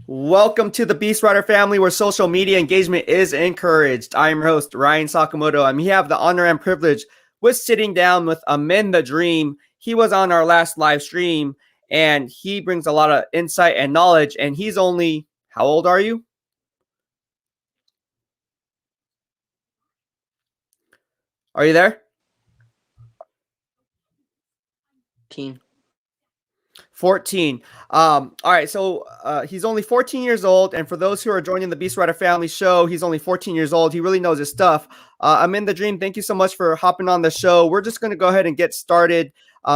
Welcome to the BEASTwriter Family, where social media engagement is encouraged. I am your host, Ryan Sakamoto, and we have the honor and privilege with sitting down with Amin the Dream. He was on our last live stream, and he brings a lot of insight and knowledge, and he's only, how old are you? Are you there? 14. All right, so he's only 14 years old, and for those who are joining the BEASTwriter Family show, he's only 14 years old. He really knows his stuff. Amin the Dream, thank you so much for hopping on the show. We're just going to go ahead and get started.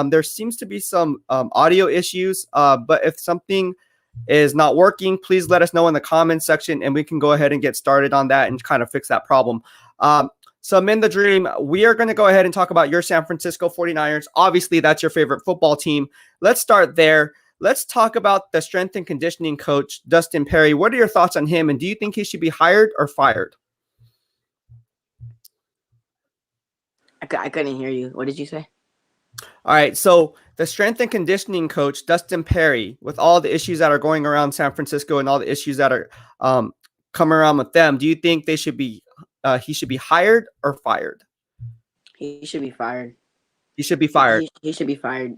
There seems to be some audio issues, but if something is not working, please let us know in the comments section, and we can go ahead and get started on that and kind of fix that problem. So Amin the Dream, we are going to go ahead and talk about your San Francisco 49ers. Obviously, that's your favorite football team. Let's start there. Let's talk about the strength and conditioning coach, Dustin Perry. What are your thoughts on him, and do you think he should be hired or fired? I couldn't hear you. What did you say? All right, so the strength and conditioning coach, Dustin Perry, with all the issues that are going around San Francisco and all the issues that are coming around with them, do you think they should be he should be hired or fired? He should be fired. He should be fired. He should be fired.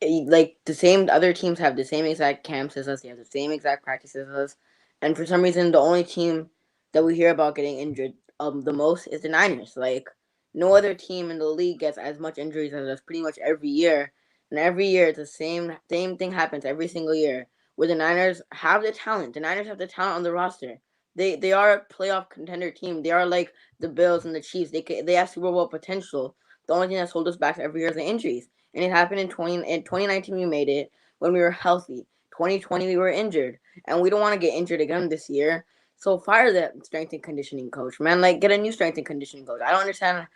Like the other teams have the same exact camps as us. They have the same exact practices as us. And for some reason, the only team that we hear about getting injured the most is the Niners. Like, no other team in the league gets as much injuries as us pretty much every year. And every year, the same thing happens every single year, where the Niners have the talent. The Niners have the talent on the roster. They are a playoff contender team. They are like the Bills and the Chiefs. They have Super Bowl potential. The only thing that's hold us back every year is the injuries. And it happened in 2019 we made it when we were healthy. 2020 we were injured. And we don't want to get injured again this year. So fire that strength and conditioning coach, man. Like, get a new strength and conditioning coach. I don't understand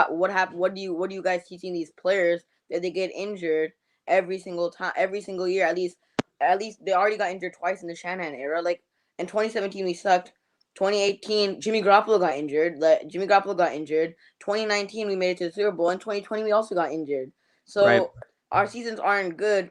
what happened. What do you guys teaching these players that they get injured every single time, every single year? At least they already got injured twice in the Shanahan era. Like, in 2017 we sucked. 2018 Jimmy Garoppolo got injured. 2019 we made it to the Super Bowl. In 2020 we also got injured. So Right. Our seasons aren't good,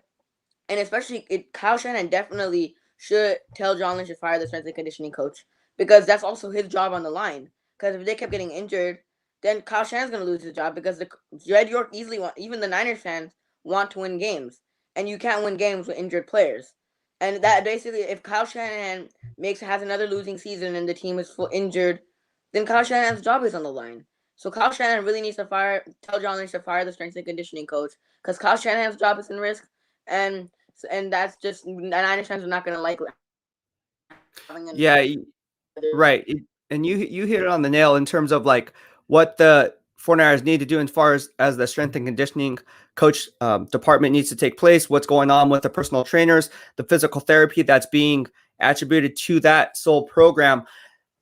and especially Kyle Shanahan definitely should tell John Lynch to fire the strength and conditioning coach, because that's also his job on the line. Because if they kept getting injured, then Kyle Shanahan's going to lose his job, because the Red York easily even the Niners fans want to win games, and you can't win games with injured players. And that basically, if Kyle Shanahan has another losing season and the team is full injured, then Kyle Shanahan's job is on the line. So Kyle Shanahan really needs to tell John Lynch to fire the strength and conditioning coach, because Kyle Shanahan's job is in risk, and that's just the Niners fans are not going to like. Yeah, right. And you hit it on the nail in terms of like what the 49ers need to do as far as the strength and conditioning coach department needs to take place, what's going on with the personal trainers, the physical therapy that's being attributed to that sole program.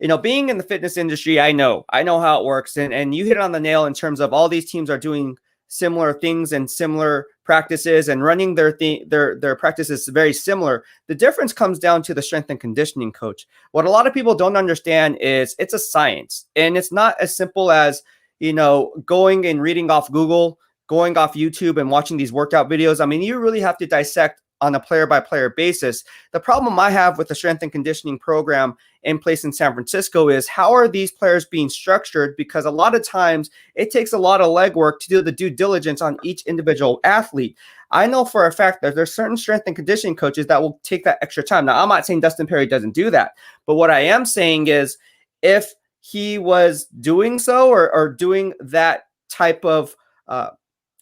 You know, being in the fitness industry, I know how it works. And you hit it on the nail in terms of all these teams are doing similar things and similar practices and running their practices very similar. The difference comes down to the strength and conditioning coach. What a lot of people don't understand is it's a science, and it's not as simple as, you know, going and reading off Google, going off YouTube and watching these workout videos. I mean, you really have to dissect on a player-by-player basis. The problem I have with the strength and conditioning program in place in San Francisco is, how are these players being structured? Because a lot of times it takes a lot of legwork to do the due diligence on each individual athlete. I know for a fact that there's certain strength and conditioning coaches that will take that extra time. Now, I'm not saying Dustin Perry doesn't do that, but what I am saying is, if he was doing so or doing that type of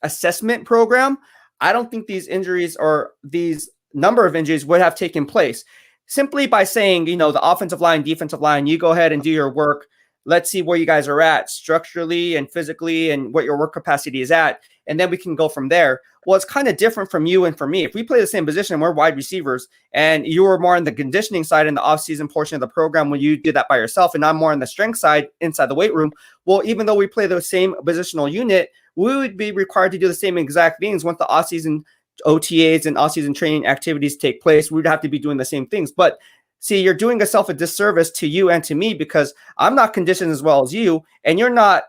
assessment program, I don't think these injuries or these number of injuries would have taken place. Simply by saying, you know, the offensive line, defensive line, you go ahead and do your work. Let's see where you guys are at structurally and physically and what your work capacity is at. And then we can go from there. Well, it's kind of different from you and for me. If we play the same position, we're wide receivers, and you were more on the conditioning side in the offseason portion of the program when you did that by yourself, and I'm more on the strength side inside the weight room. Well, even though we play the same positional unit, we would be required to do the same exact things once the offseason OTAs and offseason training activities take place. We'd have to be doing the same things. But see, you're doing yourself a disservice to you and to me, because I'm not conditioned as well as you, and you're not.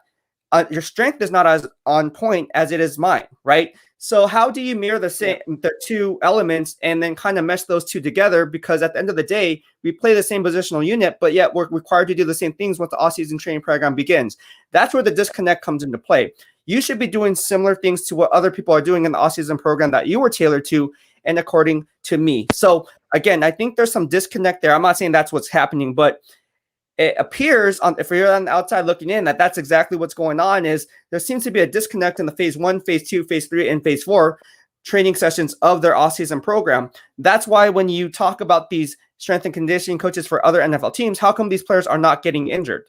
Your strength is not as on point as it is mine, right? So how do you mirror the two elements and then kind of mesh those two together? Because at the end of the day, we play the same positional unit, but yet we're required to do the same things once the off-season training program begins. That's where the disconnect comes into play. You should be doing similar things to what other people are doing in the off-season program that you were tailored to, and according to me. So again, I think there's some disconnect there. I'm not saying that's what's happening, but it appears, if you're on the outside looking in, that that's exactly what's going on. Is there seems to be a disconnect in the phase 1, phase 2, phase 3, and phase 4 training sessions of their off-season program. That's why when you talk about these strength and conditioning coaches for other NFL teams, how come these players are not getting injured?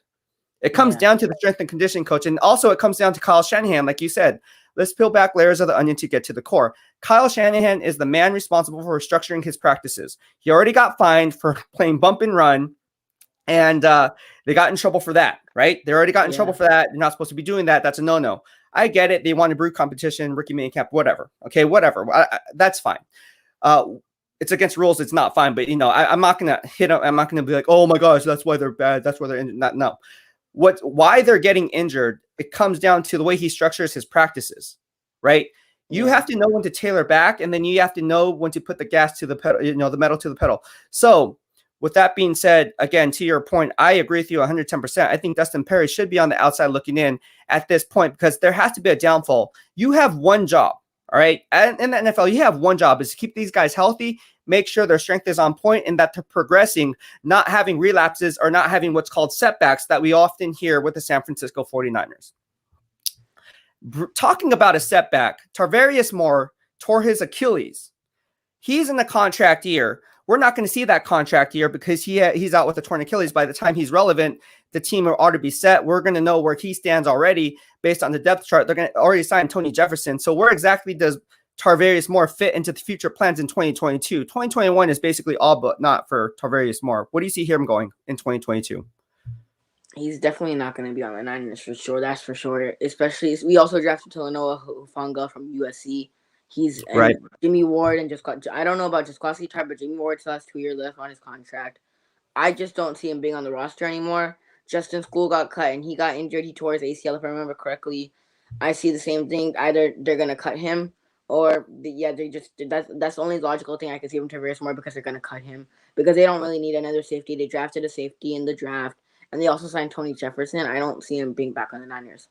It comes down to the strength and conditioning coach, and also it comes down to Kyle Shanahan, like you said. Let's peel back layers of the onion to get to the core. Kyle Shanahan is the man responsible for structuring his practices. He already got fined for playing bump and run. And they got in trouble for that, right? They already got in trouble for that. You're not supposed to be doing that. That's a no-no. I get it. They want to brew competition, rookie minicamp, whatever. Okay, whatever. That's fine. It's against rules. It's not fine. But, I'm not going to hit them. I'm not going to be like, oh, my gosh, that's why they're bad. That's why they're injured. No. Why they're getting injured, it comes down to the way he structures his practices, right? You have to know when to tailor back, and then you have to know when to put the gas to the pedal, the metal to the pedal. So, with that being said, again, to your point, I agree with you 110%. I think Dustin Perry should be on the outside looking in at this point because there has to be a downfall. You have one job, all right? And in the NFL, you have one job is to keep these guys healthy, make sure their strength is on point and that they're progressing, not having relapses or not having what's called setbacks that we often hear with the San Francisco 49ers. Talking about a setback, Tarvarius Moore tore his Achilles. He's in the contract year. We're not going to see that contract year because he's out with a torn Achilles. By the time he's relevant, the team ought to be set. We're going to know where he stands already based on the depth chart. They're going to already sign Tony Jefferson. So where exactly does Tarvarius Moore fit into the future plans in 2022? 2021 is basically all but not for Tarvarius Moore. What do you see him going in 2022? He's definitely not going to be on the Niners for sure. That's for sure. Especially, we also drafted Talanoa Hufanga from USC. He's right. Jimmy Ward and I don't know about Jaquiski Tartt, but Jimmy Ward still has 2 years left on his contract. I just don't see him being on the roster anymore. Justin School got cut and he got injured. He tore his ACL, if I remember correctly. I see the same thing. Either they're gonna cut him, or that's the only logical thing I can see from Tarvarius Moore because they're gonna cut him because they don't really need another safety. They drafted a safety in the draft, and they also signed Tony Jefferson. I don't see him being back on the Niners.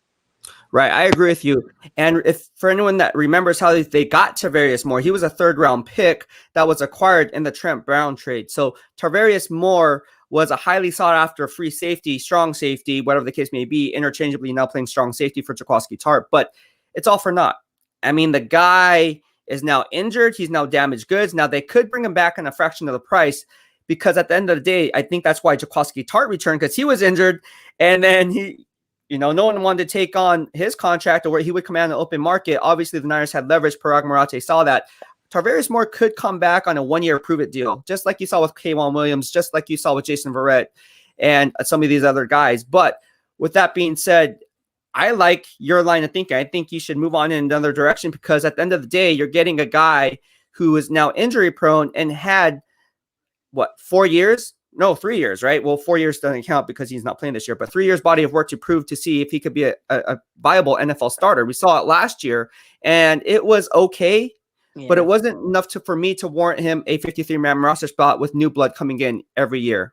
Right, I agree with you. And if for anyone that remembers how they got Tarvarius Moore, he was a 3rd-round pick that was acquired in the Trent Brown trade. So Tarvarius Moore was a highly sought-after free safety, strong safety, whatever the case may be, interchangeably now playing strong safety for Jaquiski Tartt. But it's all for naught. I mean, the guy is now injured. He's now damaged goods. Now, they could bring him back in a fraction of the price because at the end of the day, I think that's why Jaquiski Tartt returned because he was injured. And then no one wanted to take on his contract or where he would command the open market. Obviously, the Niners had leverage. Parag Marate saw that. Tarvarius Moore could come back on a 1-year prove-it deal, just like you saw with K'Wan Williams, just like you saw with Jason Verrett and some of these other guys. But with that being said, I like your line of thinking. I think you should move on in another direction because at the end of the day, you're getting a guy who is now injury-prone and had, 4 years? No, 3 years, right? Well, 4 years doesn't count because he's not playing this year, but 3 years body of work to prove to see if he could be a viable NFL starter. We saw it last year, and it was okay, but it wasn't enough for me to warrant him a 53-man roster spot with new blood coming in every year.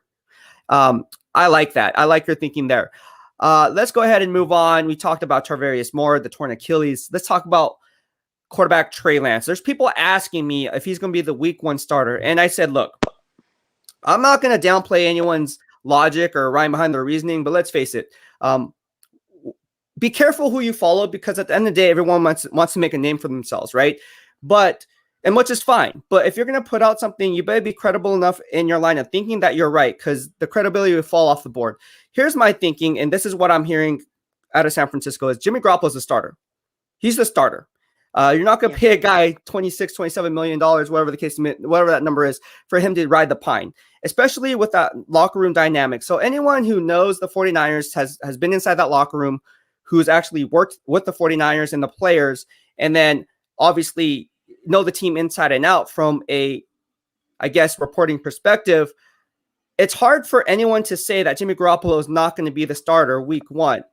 I like that. I like your thinking there. Let's go ahead and move on. We talked about Tarvarius Moore, the torn Achilles. Let's talk about quarterback Trey Lance. There's people asking me if he's going to be the week 1 starter, and I said, look, I'm not going to downplay anyone's logic or rhyme behind their reasoning, but let's face it. Be careful who you follow because at the end of the day, everyone wants to make a name for themselves, right? And which is fine. But if you're going to put out something, you better be credible enough in your line of thinking that you're right because the credibility will fall off the board. Here's my thinking, and this is what I'm hearing out of San Francisco is Jimmy Garoppolo is the starter. He's the starter. You're not going to pay a guy $26, $27 million, whatever the case, whatever that number is, for him to ride the pine, especially with that locker room dynamic. So anyone who knows the 49ers has been inside that locker room, who's actually worked with the 49ers and the players, and then obviously know the team inside and out from a, reporting perspective, it's hard for anyone to say that Jimmy Garoppolo is not going to be the starter week 1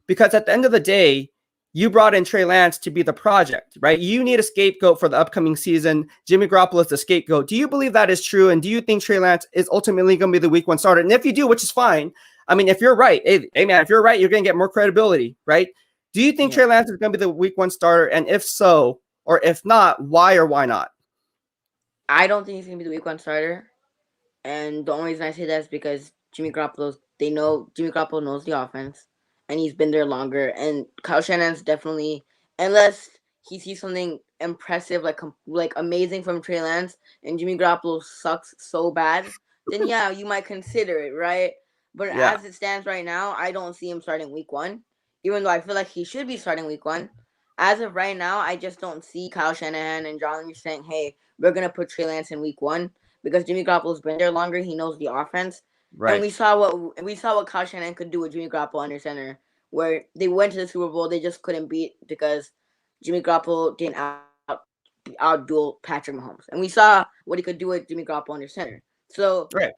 because at the end of the day, you brought in Trey Lance to be the project, right? You need a scapegoat for the upcoming season. Jimmy Garoppolo is the scapegoat. Do you believe that is true? And do you think Trey Lance is ultimately going to be the week 1 starter? And if you do, which is fine, I mean, if you're right, hey man, if you're right, you're going to get more credibility, right? Do you think Trey Lance is going to be the week 1 starter? And if so, or if not, why or why not? I don't think he's going to be the week 1 starter. And the only reason I say that is because Jimmy Garoppolo knows the offense, and he's been there longer. And Kyle Shanahan's definitely, unless he sees something impressive, like amazing from Trey Lance, and Jimmy Garoppolo sucks so bad, then yeah, you might consider it, right? But Yeah. as it stands right now, I don't see him starting week 1, even though I feel like he should be starting week 1. As of right now, I just don't see Kyle Shanahan and John Lynch saying, "Hey, we're gonna put Trey Lance in week 1." Because Jimmy Garoppolo's been there longer. He knows the offense. Right. And we saw what Kyle Shanahan could do with Jimmy Garoppolo under center, where they went to the Super Bowl, they just couldn't beat because Jimmy Garoppolo didn't outduel Patrick Mahomes. And we saw what he could do with Jimmy Garoppolo under center. So Right.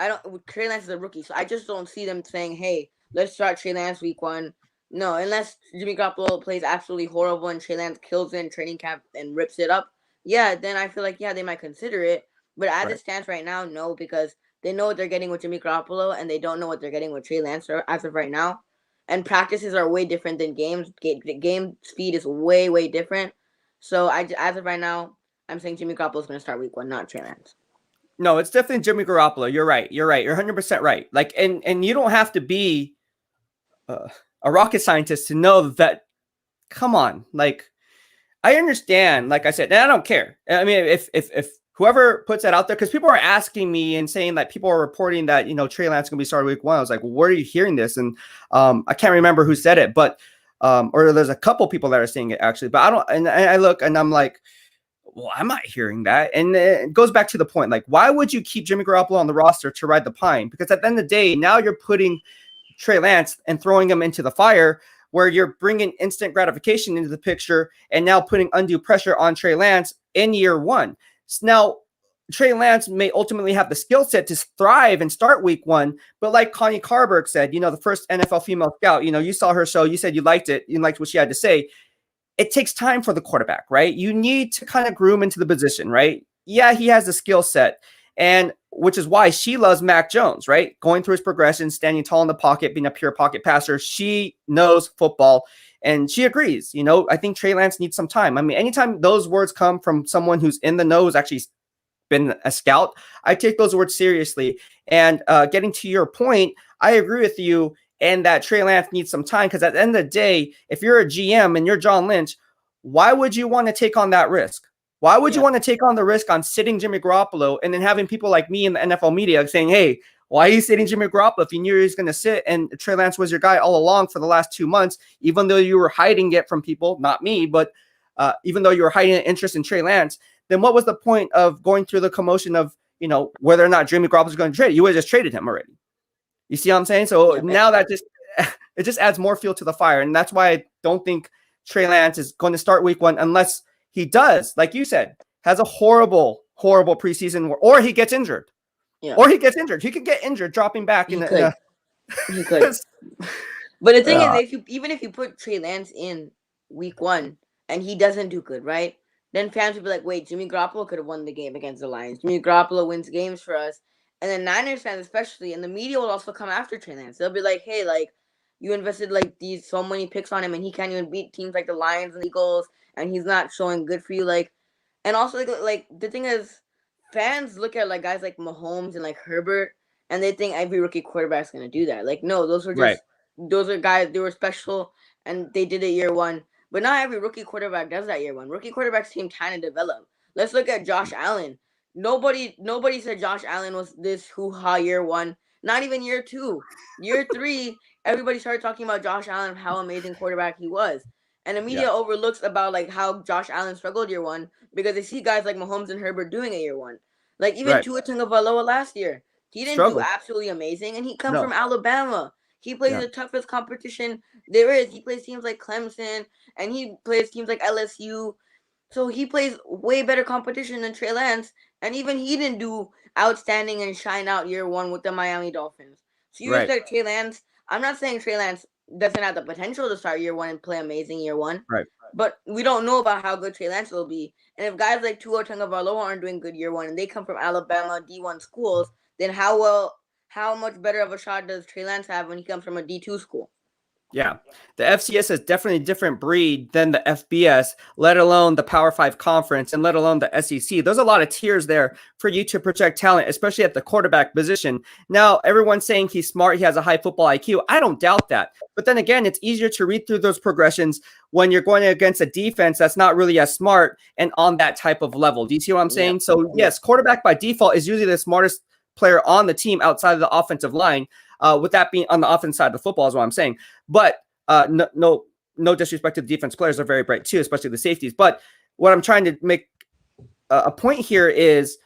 Trey Lance is a rookie, so I just don't see them saying, "Hey, let's start Trey Lance week 1." No, unless Jimmy Garoppolo plays absolutely horrible and Trey Lance kills it in training camp and rips it up, yeah, then I feel like they might consider it. But as it stands right now, no, because they know what they're getting with Jimmy Garoppolo, and they don't know what they're getting with Trey Lance as of right now. And practices are way different than games. Game speed is way, way different. So as of right now, I'm saying Jimmy Garoppolo is going to start week 1, not Trey Lance. No, it's definitely Jimmy Garoppolo. You're right. You're 100% right. Like, and you don't have to be a rocket scientist to know that. Come on, like, I understand. Like I said, and I don't care. I mean, if whoever puts that out there, because people are asking me and saying that people are reporting that Trey Lance is going to be starting week 1. I was like, well, where are you hearing this? And I can't remember who said it, but or there's a couple people that are saying it actually. But I don't. And I look and I'm like, well, I'm not hearing that. And it goes back to the point, like, why would you keep Jimmy Garoppolo on the roster to ride the pine? Because at the end of the day, now you're putting Trey Lance and throwing him into the fire, where you're bringing instant gratification into the picture and now putting undue pressure on Trey Lance in year 1. So now, Trey Lance may ultimately have the skill set to thrive and start week 1, but like Connie Carberg said, the first NFL female scout, you saw her show, you said you liked it, you liked what she had to say. It takes time for the quarterback, right? You need to kind of groom into the position, right? Yeah, he has the skill set, and which is why she loves Mac Jones, right? Going through his progression, standing tall in the pocket, being a pure pocket passer. She knows football, and she agrees. I think Trey Lance needs some time. I mean, anytime those words come from someone who's in the know, who's actually been a scout, I take those words seriously. And getting to your point, I agree with you. And that Trey Lance needs some time, because at the end of the day, if you're a GM and you're John Lynch, why would you want to take on that risk? Why would you want to take on the risk on sitting Jimmy Garoppolo and then having people like me in the NFL media saying, hey, why are you sitting Jimmy Garoppolo if you knew he was going to sit? And Trey Lance was your guy all along for the last 2 months, even though you were hiding it from people, not me, but even though you were hiding an interest in Trey Lance, then what was the point of going through the commotion of, whether or not Jimmy Garoppolo is going to trade? You would have just traded him already. You see what I'm saying? So now that it just adds more fuel to the fire. And that's why I don't think Trey Lance is going to start week 1 unless he does, like you said, has a horrible, horrible preseason, or he gets injured. Yeah. Or he gets injured. He could get injured dropping back. He could. But the thing is, even if you put Trey Lance in week 1 and he doesn't do good, right? Then fans would be like, wait, Jimmy Garoppolo could have won the game against the Lions. Jimmy Garoppolo wins games for us. And then Niners fans especially, and the media will also come after Trey Lance. They'll be like, hey, like, you invested like these so many picks on him and he can't even beat teams like the Lions and the Eagles, and he's not showing good for you. Like, and also like the thing is, fans look at like guys like Mahomes and like Herbert, and they think every rookie quarterback's gonna do that. Like, no, those were just those are guys, they were special and they did it year 1. But not every rookie quarterback does that year 1. Rookie quarterbacks team time to develop. Let's look at Josh Allen. Nobody said Josh Allen was this hoo-ha year 1. Not even year 2. Year 3, everybody started talking about Josh Allen, how amazing quarterback he was. And the media overlooks about like how Josh Allen struggled year 1 because they see guys like Mahomes and Herbert doing it year 1. Like even Tua Tagovailoa last year, he didn't do absolutely amazing, and he comes from Alabama. He plays the toughest competition there is. He plays teams like Clemson, and he plays teams like LSU. So he plays way better competition than Trey Lance, and even he didn't do outstanding and shine out year 1 with the Miami Dolphins. So you expect Trey Lance? I'm not saying Trey Lance doesn't have the potential to start year one and play amazing year one. Right. But we don't know about how good Trey Lance will be. And if guys like Tua Tagovailoa aren't doing good year one and they come from Alabama D1 schools, then how much better of a shot does Trey Lance have when he comes from a D2 school? Yeah, the FCS is definitely a different breed than the FBS, let alone the Power 5 conference and let alone the SEC. There's a lot of tiers there for you to project talent, especially at the quarterback position. Now, everyone's saying he's smart, he has a high football IQ. I don't doubt that. But then again, it's easier to read through those progressions when you're going against a defense that's not really as smart and on that type of level. Do you see what I'm saying? So, yes, quarterback by default is usually the smartest player on the team outside of the offensive line. With that being on the offense side of the football is what I'm saying. But no disrespect to the defense players, are very bright too, especially the safeties. But what I'm trying to make a point here is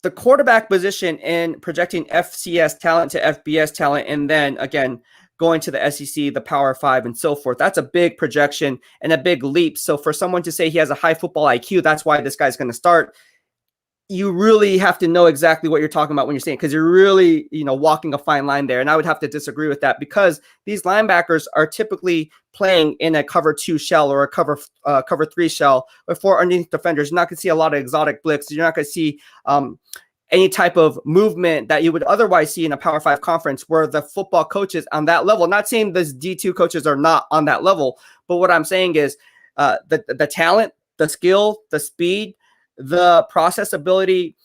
the quarterback position in projecting FCS talent to FBS talent, and then again going to the SEC, the Power 5, and so forth. That's a big projection and a big leap. So for someone to say he has a high football IQ, that's why this guy's going to start. You really have to know exactly what you're talking about when you're saying, because you're really, walking a fine line there. And I would have to disagree with that, because these linebackers are typically playing in a cover 2 shell or a cover 3 shell or 4 underneath defenders. You're not going to see a lot of exotic blitz. You're not going to see any type of movement that you would otherwise see in a Power 5 conference where the football coaches on that level, not saying these D2 coaches are not on that level, but what I'm saying is the talent, the skill, the speed, the process ability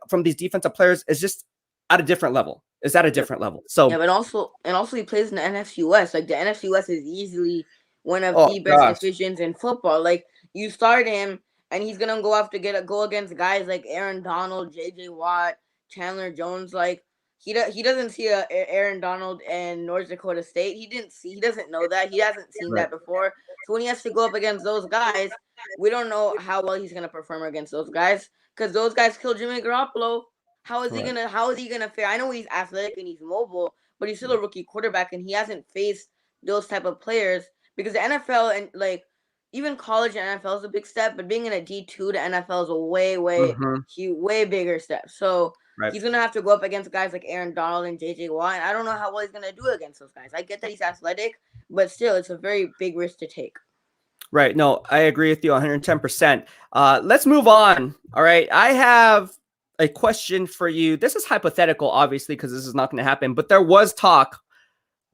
from these defensive players is just at a different level. It's at a different level. So yeah, but also he plays in the NFC West. Like the NFC West is easily one of the best divisions in football. Like you start him and he's gonna go against guys like Aaron Donald, JJ Watt, Chandler Jones. Like he doesn't see Aaron Donald in North Dakota State. He doesn't know that. He hasn't seen that before. So when he has to go up against those guys, we don't know how well he's gonna perform against those guys, because those guys killed Jimmy Garoppolo. How is he gonna fare? I know he's athletic and he's mobile, but he's still a rookie quarterback and he hasn't faced those type of players, because the NFL and like even college and NFL is a big step, but being in a D2 to NFL is a way bigger step. So he's gonna have to go up against guys like Aaron Donald and JJ Watt. And I don't know how well he's gonna do against those guys. I get that he's athletic, but still, it's a very big risk to take. Right. No, I agree with you 110%. Let's move on. All right. I have a question for you. This is hypothetical, obviously, because this is not going to happen. But there was talk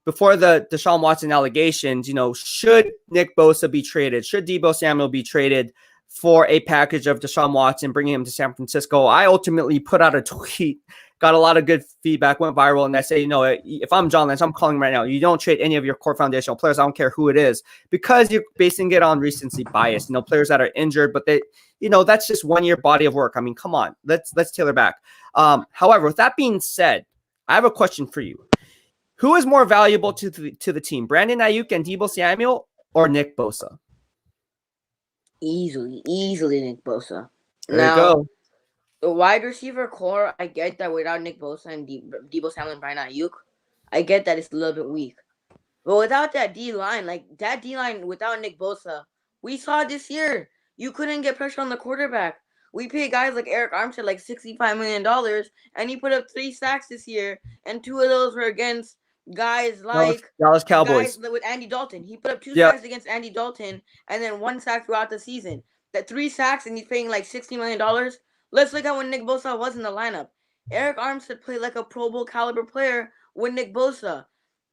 before the Deshaun Watson allegations, should Nick Bosa be traded? Should Deebo Samuel be traded for a package of Deshaun Watson, bringing him to San Francisco? I ultimately put out a tweet, got a lot of good feedback, went viral, and I say, if I'm John Lynch, I'm calling right now. You don't trade any of your core foundational players. I don't care who it is, because you're basing it on recency bias. Players that are injured, but they, that's just 1 year body of work. I mean, come on, let's tailor back. However, with that being said, I have a question for you. Who is more valuable to the team, Brandon Ayuk and Deebo Samuel, or Nick Bosa? Easily Nick Bosa. There you go. The wide receiver core, I get that without Nick Bosa and Deebo Samuel and Brandon Ayuk, I get that it's a little bit weak. But without that D-line, without Nick Bosa, we saw this year, you couldn't get pressure on the quarterback. We paid guys like Eric Armstead like $65 million, and he put up 3 sacks this year, and 2 of those were against guys like Dallas Cowboys. Guys with Andy Dalton. He put up 2 sacks against Andy Dalton, and then 1 sack throughout the season. That 3 sacks, and he's paying like $60 million. Let's look at when Nick Bosa was in the lineup. Eric Armstead played like a Pro Bowl caliber player with Nick Bosa.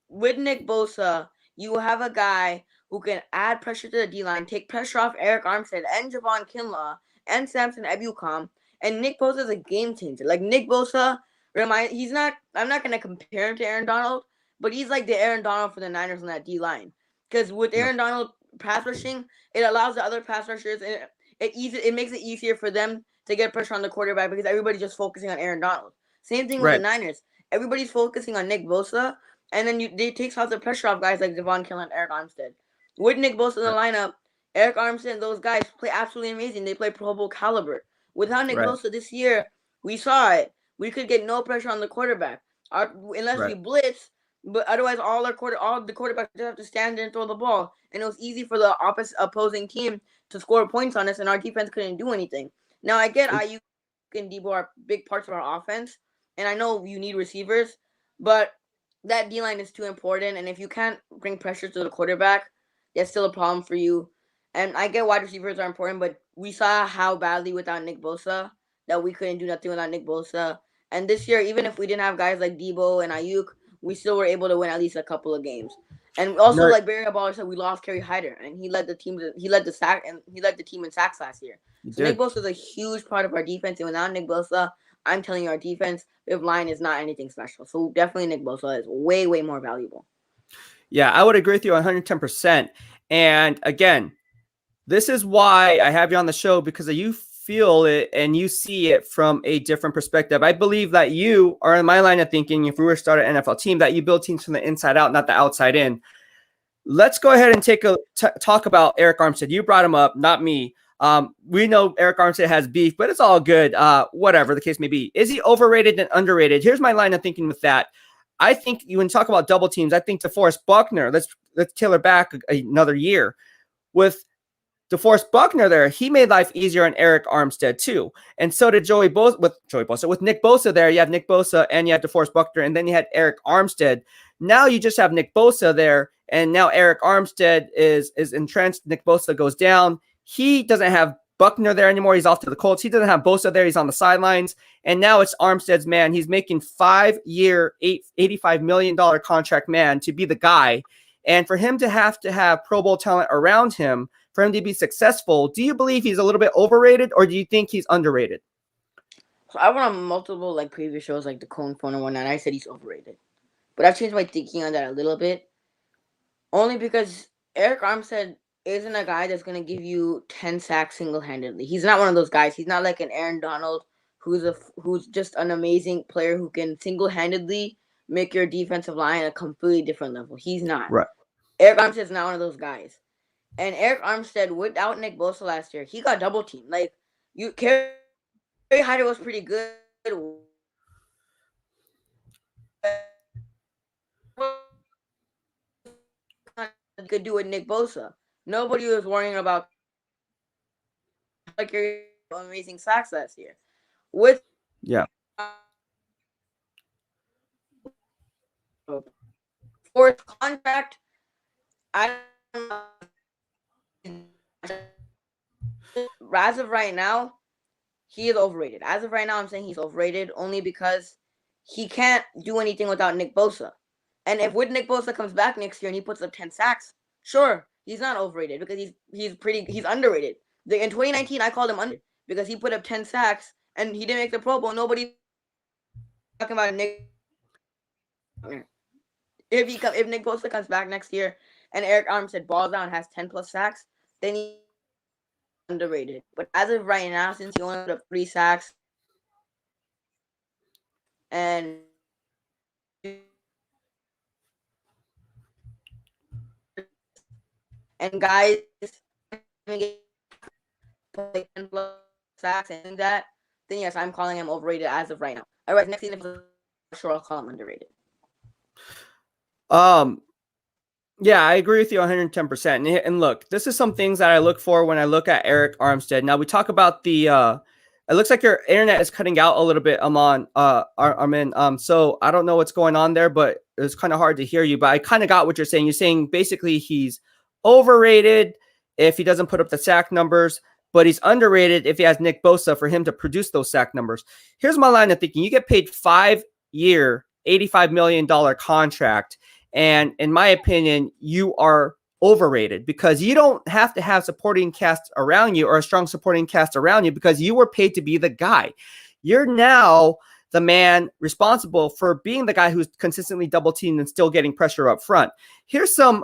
With Nick Bosa, you have a guy who can add pressure to the D-line, take pressure off Eric Armstead and Javon Kinlaw and Samson Ebukam, and Nick Bosa is a game changer. Like Nick Bosa, I'm not going to compare him to Aaron Donald, but he's like the Aaron Donald for the Niners on that D-line. Because with Aaron Donald pass rushing, it allows the other pass rushers, it makes it easier for them to get pressure on the quarterback, because everybody's just focusing on Aaron Donald. Same thing with the Niners. Everybody's focusing on Nick Bosa, and then it takes off the pressure off guys like Javon Kinlaw and Eric Armstead. With Nick Bosa in the lineup, Eric Armstead and those guys play absolutely amazing. They play Pro Bowl caliber. Without Nick Bosa this year, we saw it. We could get no pressure on the quarterback unless we blitz. But otherwise, all the quarterbacks just have to stand there and throw the ball, and it was easy for the opposing team to score points on us, and our defense couldn't do anything. Now I get Ayuk and Deebo are big parts of our offense, and I know you need receivers, but that D-line is too important, and if you can't bring pressure to the quarterback, that's still a problem for you. And I get wide receivers are important, but we saw how badly without Nick Bosa that we couldn't do nothing without Nick Bosa. And this year, even if we didn't have guys like Debo and Ayuk, we still were able to win at least a couple of games. And also, No, like Barry Baller said, we lost Kerry Hyder, and he led the team. He led the sack, and he led the team in sacks last year. you So Nick did. Bosa is a huge part of our defense, and without Nick Bosa, I'm telling you, our defensive line is not anything special. So definitely Nick Bosa is way, way more valuable. Yeah, I would agree with you 110%. And again, this is why I have you on the show, because you feel it and you see it from a different perspective. I believe that you are in my line of thinking, if we were to start an NFL team, that you build teams from the inside out, not the outside in. Let's go ahead and talk about Eric Armstead. You brought him up, not me. We know Eric Armstead has beef, but it's all good. Whatever the case may be. Is he overrated and underrated? Here's my line of thinking with that. I think when you talk about double teams, I think DeForest Buckner, let's tailor back another year. With DeForest Buckner there, he made life easier on Eric Armstead too. And so did Joey Bosa with Nick Bosa there. You have Nick Bosa and you had DeForest Buckner, and then you had Eric Armstead. Now you just have Nick Bosa there, and now Eric Armstead is entrenched. Nick Bosa goes down. He doesn't have Buckner there anymore. He's off to the Colts. He doesn't have Bosa there. He's on the sidelines. And now it's Armstead's man. He's making 5-year, $85 million contract man to be the guy. And for him to have Pro Bowl talent around him, for him to be successful, do you believe he's a little bit overrated, or do you think he's underrated? So I went on multiple previous shows like the Cone Phone and whatnot, and I said he's overrated. But I've changed my thinking on that a little bit. Only because Eric Armstead isn't a guy that's going to give you 10 sacks single-handedly. He's not one of those guys. He's not like an Aaron Donald who's just an amazing player who can single-handedly make your defensive line a completely different level. He's not. Right. Eric Armstead's not one of those guys. And Eric Armstead, without Nick Bosa last year, he got double teamed. Kerry Hyder was pretty good. Could do with Nick Bosa. Nobody was worrying about amazing sacks last year. For his contract, I don't know. As of right now, he is overrated. As of right now, I'm saying he's overrated only because he can't do anything without Nick Bosa. And if with Nick Bosa comes back next year and he puts up 10 sacks, sure, he's not overrated because he's underrated. In 2019, I called him underrated because he put up 10 sacks and he didn't make the Pro Bowl. Nobody talking about Nick. If Nick Bosa comes back next year and Eric Armstead balls out and has 10 plus sacks, then he's underrated. But as of right now, since he only put up 3 sacks and guys get 10 plus sacks and that, then yes, I'm calling him overrated as of right now. All right, next season, for sure, I'll call him underrated. Yeah, I agree with you 110%. And look, this is some things that I look for when I look at Eric Armstead. Now we talk about the it looks like your internet is cutting out a little bit, Amin. So I don't know what's going on there, but it's kind of hard to hear you. But I kind of got what you're saying. You're saying basically he's overrated if he doesn't put up the sack numbers, but he's underrated if he has Nick Bosa for him to produce those sack numbers. Here's my line of thinking. You get paid 5-year, $85 million contract. And in my opinion, you are overrated because you don't have to have supporting cast around you or a strong supporting cast around you because you were paid to be the guy. You're now the man responsible for being the guy who's consistently double teamed and still getting pressure up front. Here's some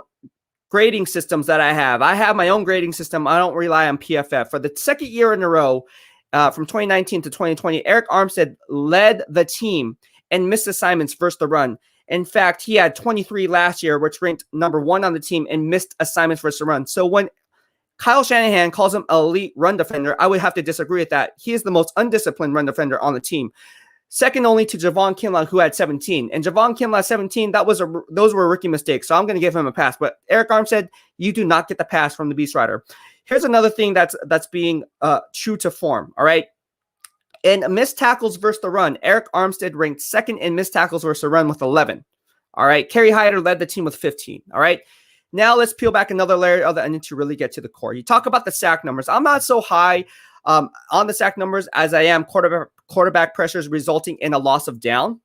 grading systems that I have. I have my own grading system. I don't rely on PFF. For the second year in a row, from 2019 to 2020, Eric Armstead led the team and missed assignments versus the run. In fact, he had 23 last year, which ranked number 1 on the team and missed assignments versus the run. So when Kyle Shanahan calls him an elite run defender, I would have to disagree with that. He is the most undisciplined run defender on the team. Second only to Javon Kinlaw, who had 17. And Javon Kinlaw, 17, those were rookie mistakes. So I'm going to give him a pass. But Eric Armstead, you do not get the pass from the BEASTwriter. Here's another thing that's being true to form, all right? In missed tackles versus the run, Eric Armstead ranked second in missed tackles versus the run with 11. All right. Kerry Hyder led the team with 15. All right. Now let's peel back another layer of the onion to really get to the core. You talk about the sack numbers. I'm not so high on the sack numbers as I am quarterback pressures resulting in a loss of down.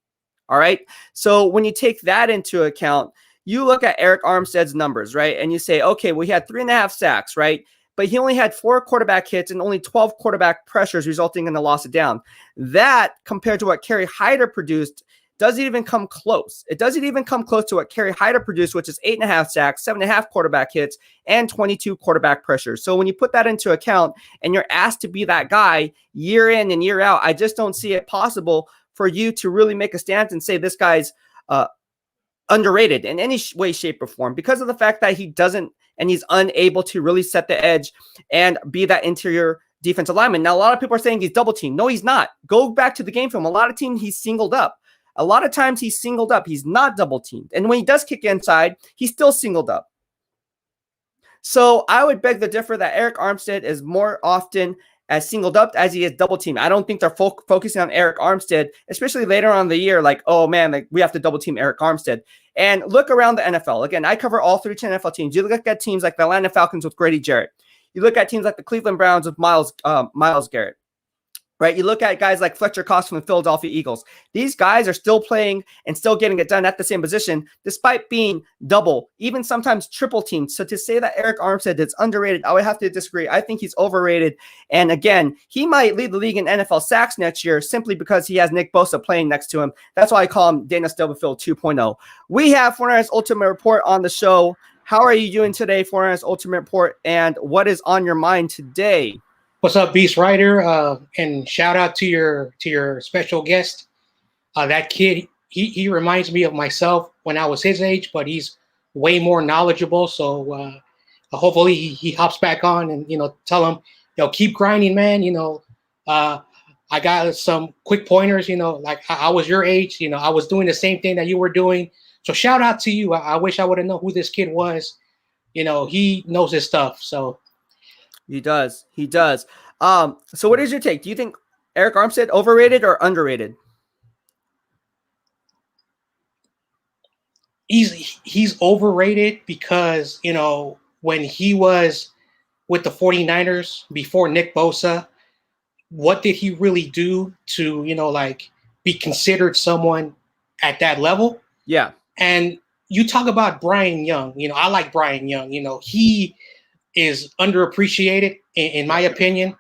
All right. So when you take that into account, you look at Arik Armstead's numbers, right? And you say, okay, well, he had 3.5 sacks, right? But he only had 4 quarterback hits and only 12 quarterback pressures, resulting in a loss of down. That, compared to what Kerry Hyder produced, doesn't even come close. It doesn't even come close to what Kerry Hyder produced, which is 8.5 sacks, 7.5 quarterback hits, and 22 quarterback pressures. So when you put that into account and you're asked to be that guy year in and year out, I just don't see it possible for you to really make a stance and say this guy's underrated in any way, shape, or form, because of the fact that he doesn't and he's unable to really set the edge and be that interior defensive lineman. Now, a lot of people are saying he's double teamed. No, he's not. Go back to the game film. A lot of teams he's singled up. A lot of times he's singled up. He's not double teamed. And when he does kick inside, he's still singled up. So I would beg to differ that Arik Armstead is more often as singled up as he is double teamed. I don't think they're focusing on Arik Armstead, especially later on in the year, like, oh man, like we have to double team Arik Armstead. And look around the NFL. Again, I cover all 13 NFL teams. You look at teams like the Atlanta Falcons with Grady Jarrett. You look at teams like the Cleveland Browns with Myles Garrett. Right? You look at guys like Fletcher Cox from the Philadelphia Eagles. These guys are still playing and still getting it done at the same position, despite being double, even sometimes triple teamed. So to say that Arik Armstead is underrated, I would have to disagree. I think he's overrated. And again, he might lead the league in NFL sacks next year simply because he has Nick Bosa playing next to him. That's why I call him Dana Stubblefield 2.0. We have 49ers Ultimate Report on the show. How are you doing today, 49ers Ultimate Report? And what is on your mind today? What's up, BEASTwriter? And shout out to your special guest. That kid, he reminds me of myself when I was his age, but he's way more knowledgeable. So hopefully he hops back on and tell him, keep grinding, man. I got some quick pointers. Like I was your age. I was doing the same thing that you were doing. So shout out to you. I wish I would have known who this kid was. He knows his stuff. So. He does. He does. So what is your take? Do you think Arik Armstead overrated or underrated? He's overrated because, when he was with the 49ers before Nick Bosa, what did he really do to, be considered someone at that level? Yeah. And you talk about Brian Young, I like Brian Young, he is underappreciated in my opinion,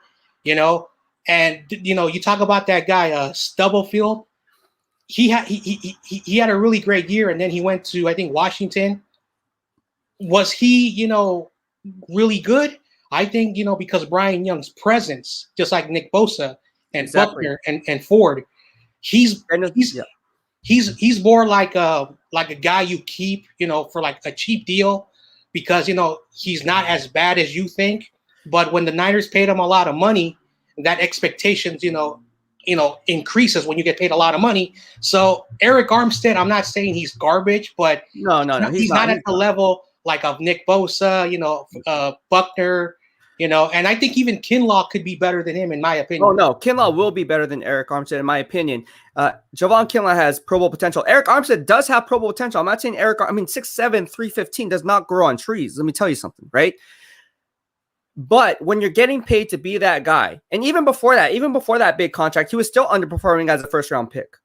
and you talk about that guy Stubblefield. He had a really great year, and then he went to, I think, Washington. Was he really good? I think because Brian Young's presence, just like Nick Bosa and Exactly. Buckner and Ford, he's more like a guy you keep for like a cheap deal. Because, he's not as bad as you think. But when the Niners paid him a lot of money, that expectations, increases when you get paid a lot of money. So Arik Armstead, I'm not saying he's garbage, but no, he's not at the level like of Nick Bosa, Buckner, and I think even Kinlaw could be better than him, in my opinion. Oh, no. Kinlaw will be better than Arik Armstead, in my opinion. Javon Kinlaw has Pro Bowl potential. Arik Armstead does have Pro Bowl potential. I'm not saying 6'7", 315 does not grow on trees. Let me tell you something, right? But when you're getting paid to be that guy, and even before that big contract, he was still underperforming as a first-round pick.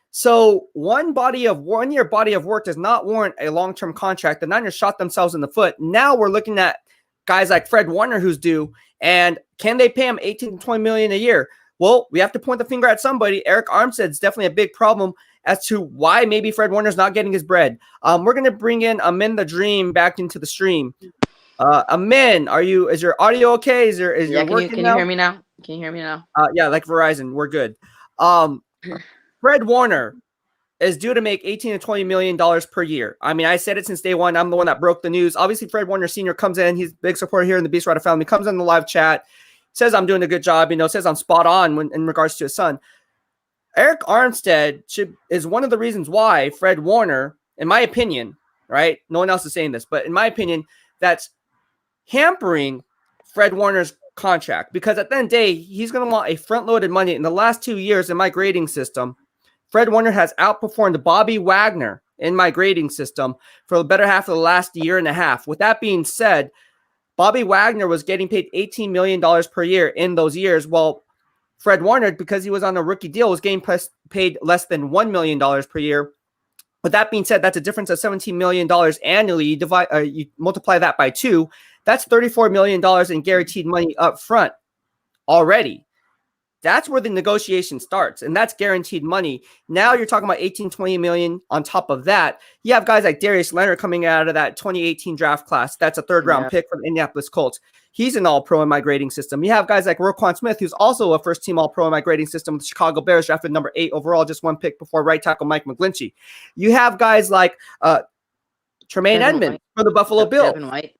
So one year body of work does not warrant a long-term contract. The Niners shot themselves in the foot. Now we're looking at guys like Fred Warner, who's due, and can they pay him $18 to $20 million a year? Well, we have to point the finger at somebody. Arik Armstead is definitely a big problem as to why maybe Fred Warner's not getting his bread. We're going to bring in Amin the Dream back into the stream. Amin, is your audio okay? Is your working can now? You hear me now? Can you hear me now? Yeah, like Verizon, we're good. Fred Warner is due to make $18 to $20 million per year. I mean, I said it since day one. I'm the one that broke the news. Obviously, Fred Warner Sr. comes in. He's a big supporter here in the BEASTwriter family. Comes in the live chat, says I'm doing a good job. Says I'm spot on in regards to his son. Arik Armstead is one of the reasons why Fred Warner, in my opinion, right? No one else is saying this, but in my opinion, that's hampering Fred Warner's contract, because at the end of the day, he's going to want a front-loaded money. In the last 2 years in my grading system, Fred Warner has outperformed Bobby Wagner in my grading system for the better half of the last year and a half. With that being said, Bobby Wagner was getting paid $18 million per year in those years, while Fred Warner, because he was on a rookie deal, was getting paid less than $1 million per year. With that being said, that's a difference of $17 million annually. You multiply that by 2. That's $34 million in guaranteed money up front already. That's where the negotiation starts, and that's guaranteed money. Now you're talking about 18-20 million on top of that. You have guys like Darius Leonard coming out of that 2018 draft class. That's a third-round pick from the Indianapolis Colts. He's an all-pro in my grading system. You have guys like Roquan Smith, who's also a first-team all-pro in my grading system with the Chicago Bears, drafted number 8 overall, just 1 pick before right tackle Mike McGlinchey. You have guys like Tremaine Edmonds for the Buffalo Bills. Devin White.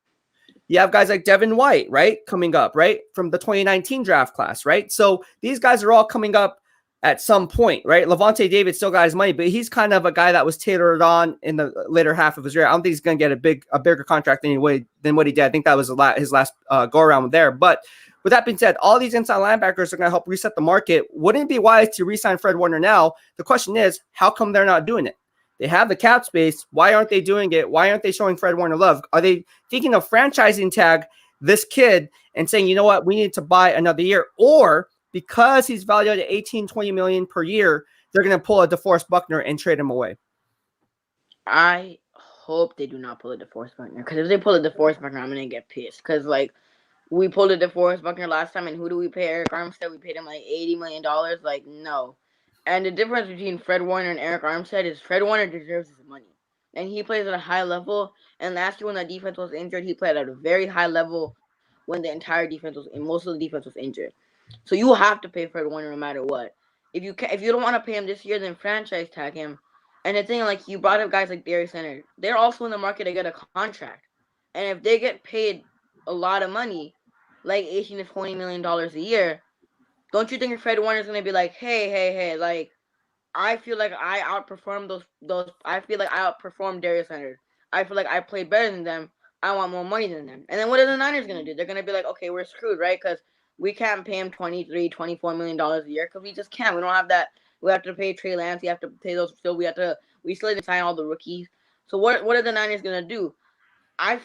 You have guys like Devin White, right, coming up, right, from the 2019 draft class, right? So these guys are all coming up at some point, right? Levante David still got his money, but he's kind of a guy that was tailored on in the later half of his career. I don't think he's going to get a bigger contract than what he did. I think that was his last go-around there. But with that being said, all these inside linebackers are going to help reset the market. Wouldn't it be wise to re-sign Fred Warner now? The question is, how come they're not doing it? They have the cap space. Why aren't they doing it? Why aren't they showing Fred Warner love? Are they thinking of franchising tag this kid and saying, you know what, we need to buy another year? Or because he's valued at 18-20 million per year, they're going to pull a DeForest Buckner and trade him away? I hope they do not pull a DeForest Buckner, because if they pull a DeForest Buckner, I'm going to get pissed. Because, like, we pulled a DeForest Buckner last time, and who do we pay? Eric Armstead. We paid him like $80 million. Like, no. And the difference between Fred Warner and Eric Armstead is Fred Warner deserves his money. And he plays at a high level. And last year when that defense was injured, he played at a very high level when the entire defense was, and most of the defense was injured. So you have to pay Fred Warner no matter what. If you don't want to pay him this year, then franchise tag him. And the thing, like, you brought up guys like Darius Leonard. They're also in the market to get a contract. And if they get paid a lot of money, like $18 to $20 million a year, don't you think Fred Warner's going to be like, hey, like, I feel like I outperformed those. I feel like I outperformed Darius Leonard. I feel like I played better than them. I want more money than them. And then what are the Niners going to do? They're going to be like, okay, we're screwed, right? Because we can't pay him $23, $24 million a year because we just can't. We don't have that. We have to pay Trey Lance. We have to pay those. Still, we still need to sign all the rookies. So what are the Niners going to do? I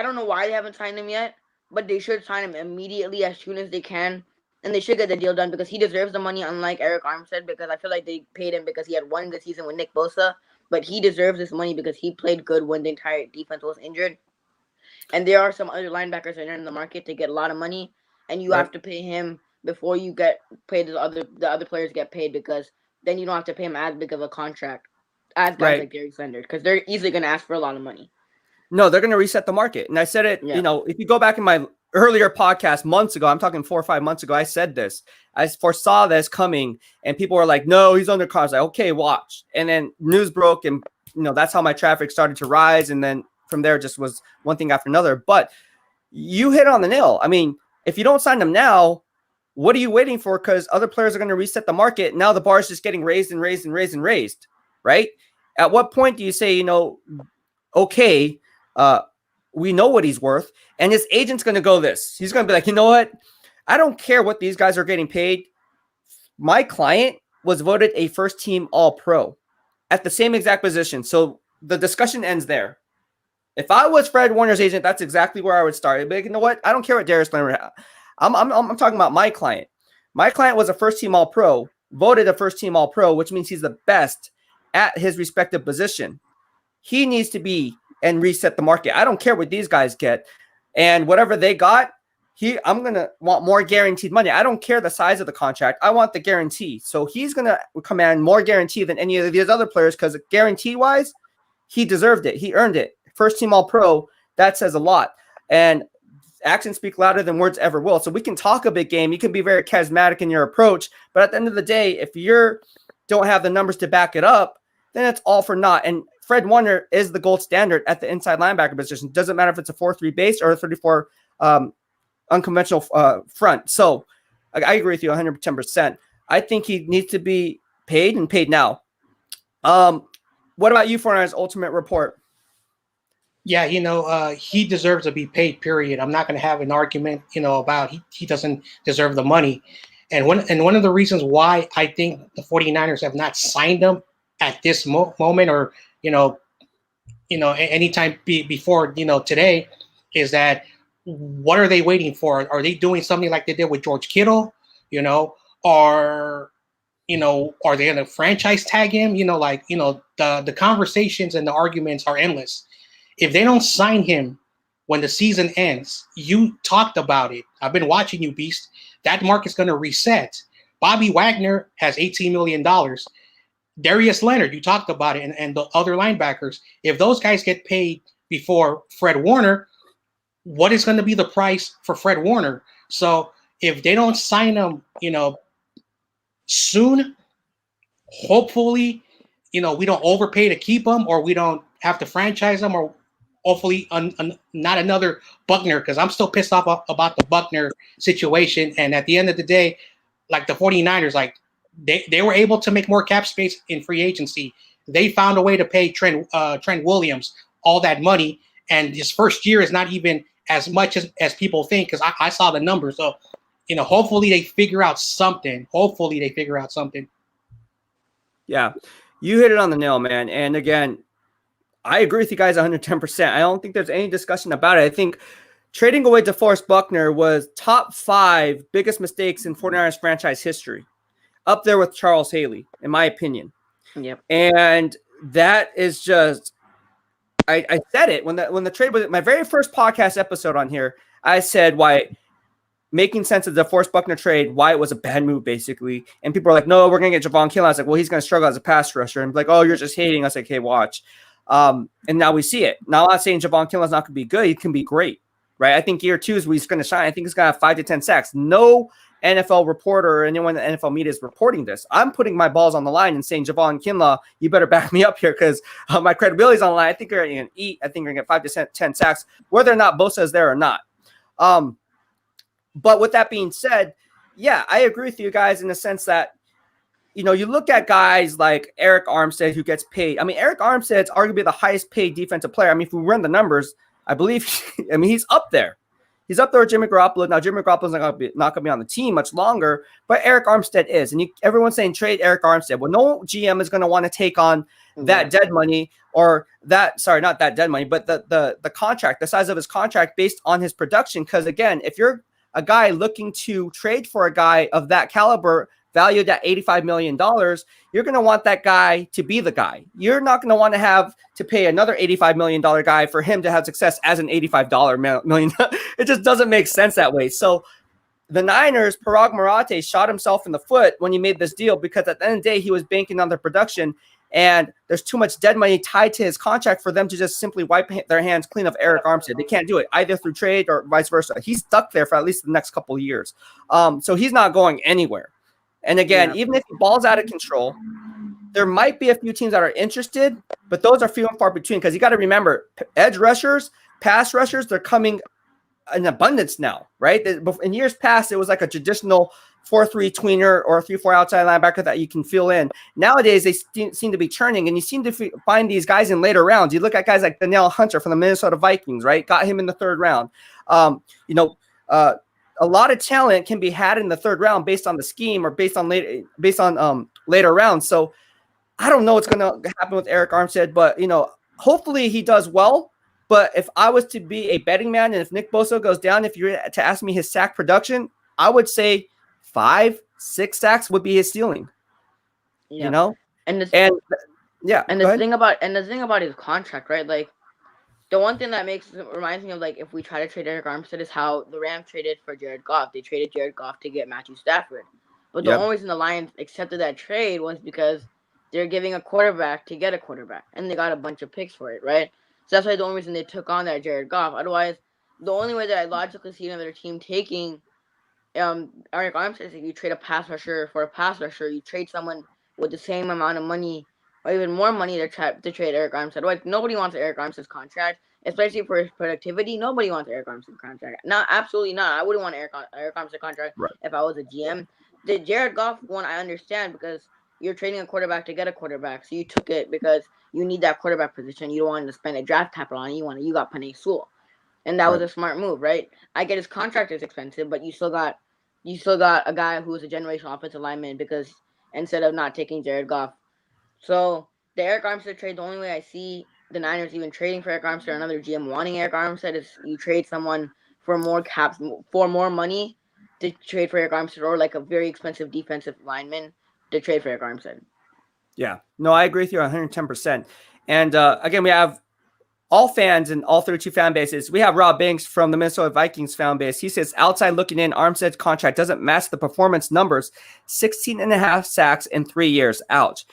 don't know why they haven't signed him yet, but they should sign him immediately as soon as they can. And they should get the deal done because he deserves the money, unlike Eric Armstead, because I feel like they paid him because he had one good season with Nick Bosa. But he deserves this money because he played good when the entire defense was injured. And there are some other linebackers that are in the market to get a lot of money, and you have to pay him before you get paid. The other players get paid, because then you don't have to pay him as big of a contract as guys like Darius Leonard, because they're easily going to ask for a lot of money. No, they're going to reset the market. And I said it, if you go back in my earlier podcast months ago, I'm talking 4 or 5 months ago, I said this. I foresaw this coming, and people were like, no, he's under contract. Like, okay, watch. And then news broke, and that's how my traffic started to rise. And then from there just was one thing after another. But you hit on the nail. I mean, if you don't sign him now, what are you waiting for? Because other players are going to reset the market. Now the bar is just getting raised and raised and raised and raised, right? At what point do you say, okay, we know what he's worth, and his agent's going to go this. He's going to be like, you know what? I don't care what these guys are getting paid. My client was voted a first-team All-Pro at the same exact position. So the discussion ends there. If I was Fred Warner's agent, that's exactly where I would start. But you know what? I don't care what Darius Leonard. I'm talking about my client. My client was a first-team All-Pro, voted a first-team All-Pro, which means he's the best at his respective position. He needs to be and reset the market. I don't care what these guys get, and whatever they got, I'm gonna want more guaranteed money. I don't care the size of the contract. I want the guarantee. So he's gonna command more guarantee than any of these other players, because guarantee wise, he deserved it. He earned it. First team All-Pro. That says a lot, and actions speak louder than words ever will. So we can talk a big game. You can be very charismatic in your approach, but at the end of the day, if you don't have the numbers to back it up, then it's all for naught. And Fred Warner is the gold standard at the inside linebacker position. Doesn't matter if it's a 4-3 base or a 34 unconventional front. So I agree with you 110%. I think he needs to be paid, and paid now. What about you, Fortnine's ultimate report? Yeah, he deserves to be paid, period. I'm not going to have an argument, about he doesn't deserve the money. And one of the reasons why I think the 49ers have not signed him at this moment, or anytime before today, is that what are they waiting for? Are they doing something like they did with George Kittle? Or are they gonna franchise tag him? The conversations and the arguments are endless. If they don't sign him when the season ends, you talked about it. I've been watching you, Beast. That market's gonna reset. Bobby Wagner has $18 million. Darius Leonard, you talked about it, and the other linebackers. If those guys get paid before Fred Warner, what is going to be the price for Fred Warner? So if they don't sign him, soon, hopefully, we don't overpay to keep him, or we don't have to franchise him, or hopefully not another Buckner, because I'm still pissed off about the Buckner situation. And at the end of the day, like the 49ers, like they were able to make more cap space in free agency. They found a way to pay Trent Williams all that money, and his first year is not even as much as people think, because I saw the numbers. So, hopefully they figure out something. Yeah, you hit it on the nail, man. And again, I agree with you guys 110%. I don't think there's any discussion about it. I think trading away DeForest Buckner was top 5 biggest mistakes in 49ers franchise history, up there with Charles Haley, in my opinion. Yep. And that is just, I said it when the trade was my very first podcast episode on here. I said why making sense of the DeForest Buckner trade, why it was a bad move, basically. And people are like, no, we're going to get Javon Kinlaw. I was like, well, he's going to struggle as a pass rusher. And like, oh, you're just hating us. Like, hey, watch. And now we see it. Now, I'm not saying Javon Kinlaw's not going to be good. He can be great, right? I think year 2 is where he's going to shine. I think he's going to have 5 to 10 sacks. No NFL reporter or anyone in the NFL media is reporting this. I'm putting my balls on the line and saying, Javon Kinlaw, you better back me up here, because my credibility is on the line. I think you're going to eat. I think you're going to get 5 to 10 sacks, whether or not Bosa is there or not. But with that being said, yeah, I agree with you guys in the sense that, you look at guys like Eric Armstead, who gets paid. I mean, Eric Armstead's arguably the highest paid defensive player. I mean, if we run the numbers, I believe, he's up there. He's up there with Jimmy Garoppolo. Now, Jimmy Garoppolo's not going to be on the team much longer, but Eric Armstead is. And everyone's saying trade Eric Armstead. Well, no GM is going to want to take on that dead money, or that, sorry, not that dead money, but the contract, the size of his contract based on his production. Because, again, if you're a guy looking to trade for a guy of that caliber, valued at $85 million, you're going to want that guy to be the guy. You're not going to want to have to pay another $85 million guy for him to have success as an $85 million. It just doesn't make sense that way. So the Niners, Parag Marathe shot himself in the foot when he made this deal, because at the end of the day, he was banking on their production, and there's too much dead money tied to his contract for them to just simply wipe their hands clean of Eric Armstead. They can't do it either through trade or vice versa. He's stuck there for at least the next couple of years. So he's not going anywhere. And again, even if the ball's out of control, there might be a few teams that are interested, but those are few and far between, because you got to remember, edge rushers, pass rushers, they're coming in abundance now, right? In years past, it was like a traditional 4-3 tweener or a 3-4 outside linebacker that you can fill in. Nowadays, they seem to be churning, and you seem to find these guys in later rounds. You look at guys like Danielle Hunter from the Minnesota Vikings, right? Got him in the 3rd round. A lot of talent can be had in the 3rd round based on the scheme, or based on later rounds. So I don't know what's going to happen with Eric Armstead, but hopefully he does well. But if I was to be a betting man, and if Nick Bosa goes down, if you were to ask me his sack production, I would say 5-6 sacks would be his ceiling. Yeah. And the thing about his contract, right? Like, the one thing that reminds me of, like, if we try to trade Eric Armstead, is how the Rams traded for Jared Goff. They traded Jared Goff to get Matthew Stafford. But the only reason the Lions accepted that trade was because they're giving a quarterback to get a quarterback, and they got a bunch of picks for it, right? So that's why the only reason they took on that Jared Goff. Otherwise, the only way that I logically see another team taking Eric Armstead is if you trade a pass rusher for a pass rusher. You trade someone with the same amount of money or even more money to trade Eric Armstead. Like, nobody wants Eric Armstead's contract, especially for his productivity. Nobody wants Eric Armstead's contract. Not absolutely not. I wouldn't want Eric Armstead's contract if I was a GM. The Jared Goff one, I understand, because you're trading a quarterback to get a quarterback, so you took it because you need that quarterback position. You don't want to spend a draft capital on it. You got Penei Sewell, and that was a smart move, right? I get his contract is expensive, but you still got a guy who is a generational offensive lineman, because instead of not taking Jared Goff. So the Eric Armstead trade, the only way I see the Niners even trading for Eric Armstead or another GM wanting Eric Armstead is you trade someone for more caps, for more money to trade for Eric Armstead, or like a very expensive defensive lineman to trade for Eric Armstead. Yeah. No, I agree with you 110%. And again, we have all fans and all 32 fan bases. We have Rob Banks from the Minnesota Vikings fan base. He says, outside looking in, Armstead's contract doesn't match the performance numbers. 16 and a half sacks in 3 years. Ouch.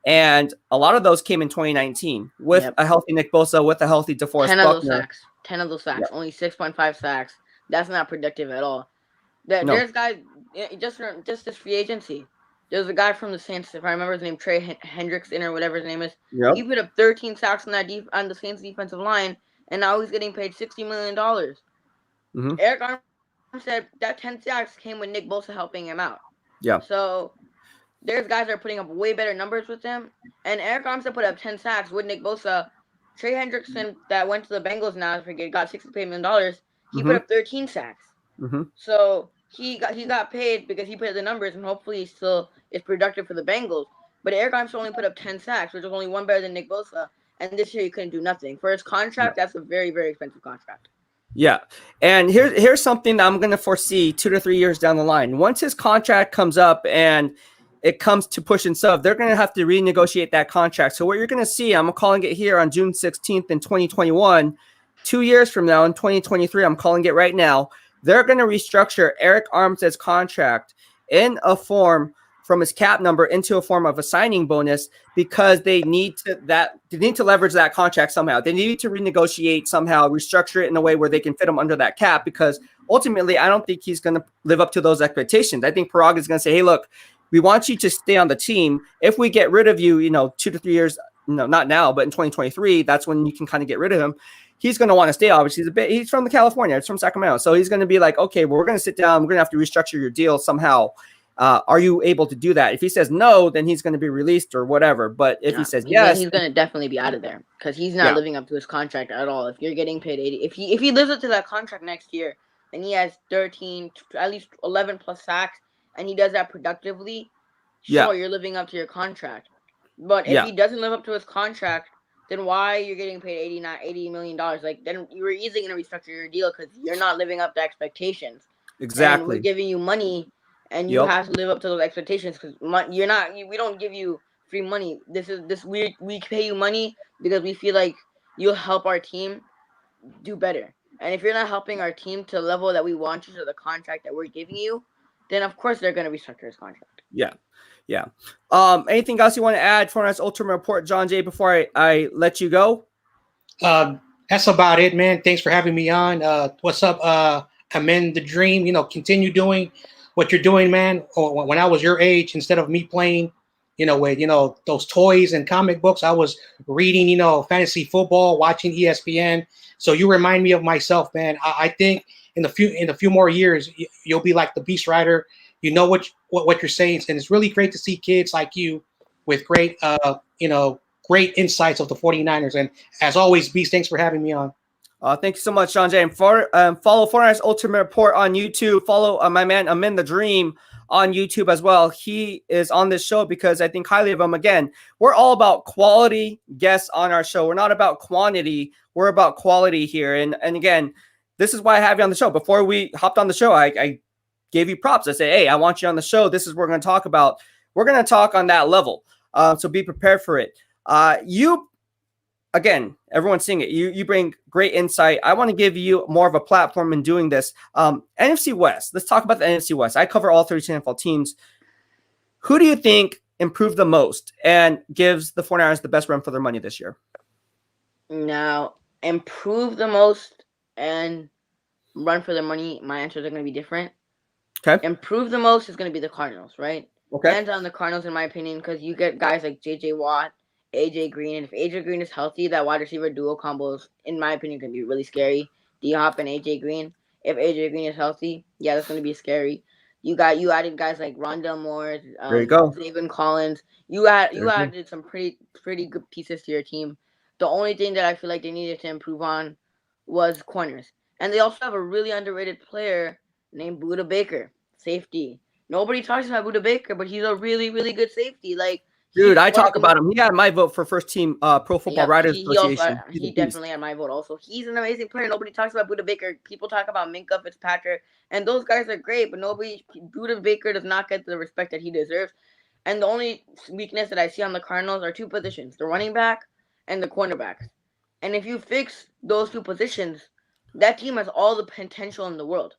And a lot of those came in 2019 with a healthy Nick Bosa, with a healthy DeForest 10 Buckner. of those sacks. 10 of those sacks. Yep. Only 6.5 sacks. That's not productive at all. No. There's guys, just this free agency. There's a guy from the Saints, if I remember his name, Trey Hendrickson or whatever his name is. Yep. He put up 13 sacks on on the Saints defensive line, and now he's getting paid $60 million. Mm-hmm. Eric Armstead, that 10 sacks came with Nick Bosa helping him out. Yeah. So there's guys that are putting up way better numbers with him, and Eric Armstead put up 10 sacks with Nick Bosa. Trey Hendrickson, that went to the Bengals now, I forget, got $60 million. He put up 13 sacks. Mm-hmm. So he got paid because he put up the numbers, and hopefully he still is productive for the Bengals. But Eric Armstead only put up 10 sacks, which is only one better than Nick Bosa. And this year he couldn't do nothing. For his contract, that's a very, very expensive contract. Yeah. And here's something that I'm going to foresee 2 to 3 years down the line. Once his contract comes up and it comes to push and shove, they're going to have to renegotiate that contract. So what you're going to see, I'm calling it here on June 16th in 2021, 2 years from now in 2023, I'm calling it right now, they're going to restructure Eric Armstead's contract in a form from his cap number into a form of a signing bonus, because they need to leverage that contract somehow. They need to renegotiate somehow, restructure it in a way where they can fit him under that cap, because ultimately I don't think he's going to live up to those expectations. I think Parag is going to say, hey, look, we want you to stay on the team. If we get rid of you, 2 to 3 years, not now, but in 2023, that's when you can kind of get rid of him. He's going to want to stay. Obviously, he's from California. He's from Sacramento. So he's going to be like, okay, well, we're going to sit down. We're going to have to restructure your deal somehow. Are you able to do that? If he says no, then he's going to be released or whatever. But if he says yes, he's going to definitely be out of there, because he's not living up to his contract at all. If you're getting paid 80, if he lives up to that contract next year, and he has 13, at least 11 plus sacks, and he does that productively, sure, you're living up to your contract. But if he doesn't live up to his contract, then why you're getting paid $80 million? Like, then you were easily going to restructure your deal, because you're not living up to expectations. Exactly. And we're giving you money, and you have to live up to those expectations, because we don't give you free money. We pay you money because we feel like you'll help our team do better. And if you're not helping our team to the level that we want you to, the contract that we're giving you, then of course they're going to restructure his contract. Yeah. Anything else you want to add for us, Ultimate Report, John Jay, before I let you go? That's about it, man. Thanks for having me on. What's up, Amin the Dream? Continue doing what you're doing, man. When I was your age, instead of me playing, with those toys and comic books, I was reading, fantasy football, watching ESPN. So you remind me of myself, man. I think in a few more years, you'll be like the BEASTwriter. You know what you're saying, and it's really great to see kids like you with great great insights of the 49ers. And as always, Beast, thanks for having me on. Thank you so much, John Jay. And follow 49ers Ultimate Report on YouTube. Follow my man Amin the Dream on YouTube as well. He is on this show because I think highly of him. Again, we're all about quality guests on our show. We're not about quantity. We're about quality here. And again, this is why I have you on the show. Before we hopped on the show, I gave you props. I say, hey, I want you on the show. This is what we're going to talk about. We're going to talk on that level. So be prepared for it. Again, everyone's seeing it. You bring great insight. I want to give you more of a platform in doing this. NFC West. Let's talk about the NFC West. I cover all 32 NFL teams. Who do you think improved the most and gives the 49ers the best run for their money this year? Now, improve the most and run for their money, my answers are going to be different. Okay. Improve the most is going to be the Cardinals, right? Okay. Hands on the Cardinals, in my opinion, because you get guys like J.J. Watt, AJ Green, and if AJ Green is healthy, that wide receiver duo combos, in my opinion, can be really scary. D-Hop and AJ Green. If AJ Green is healthy, yeah, that's going to be scary. You added guys like Rondell Moore, there you go, Zaven Collins. You added some pretty good pieces to your team. The only thing that I feel like they needed to improve on was corners, and they also have a really underrated player named Budda Baker, safety. Nobody talks about Budda Baker, but he's a really, really good safety. Like, Dude, He's I one of talk the about him. He got my vote for first team Pro Football Writers he also Association. He's he a beast. definitely had my vote also. He's an amazing player. Nobody talks about Buda Baker. People talk about Minka Fitzpatrick, and those guys are great, but Buda Baker does not get the respect that he deserves. And the only weakness that I see on the Cardinals are two positions: the running back and the cornerback. And if you fix those two positions, that team has all the potential in the world.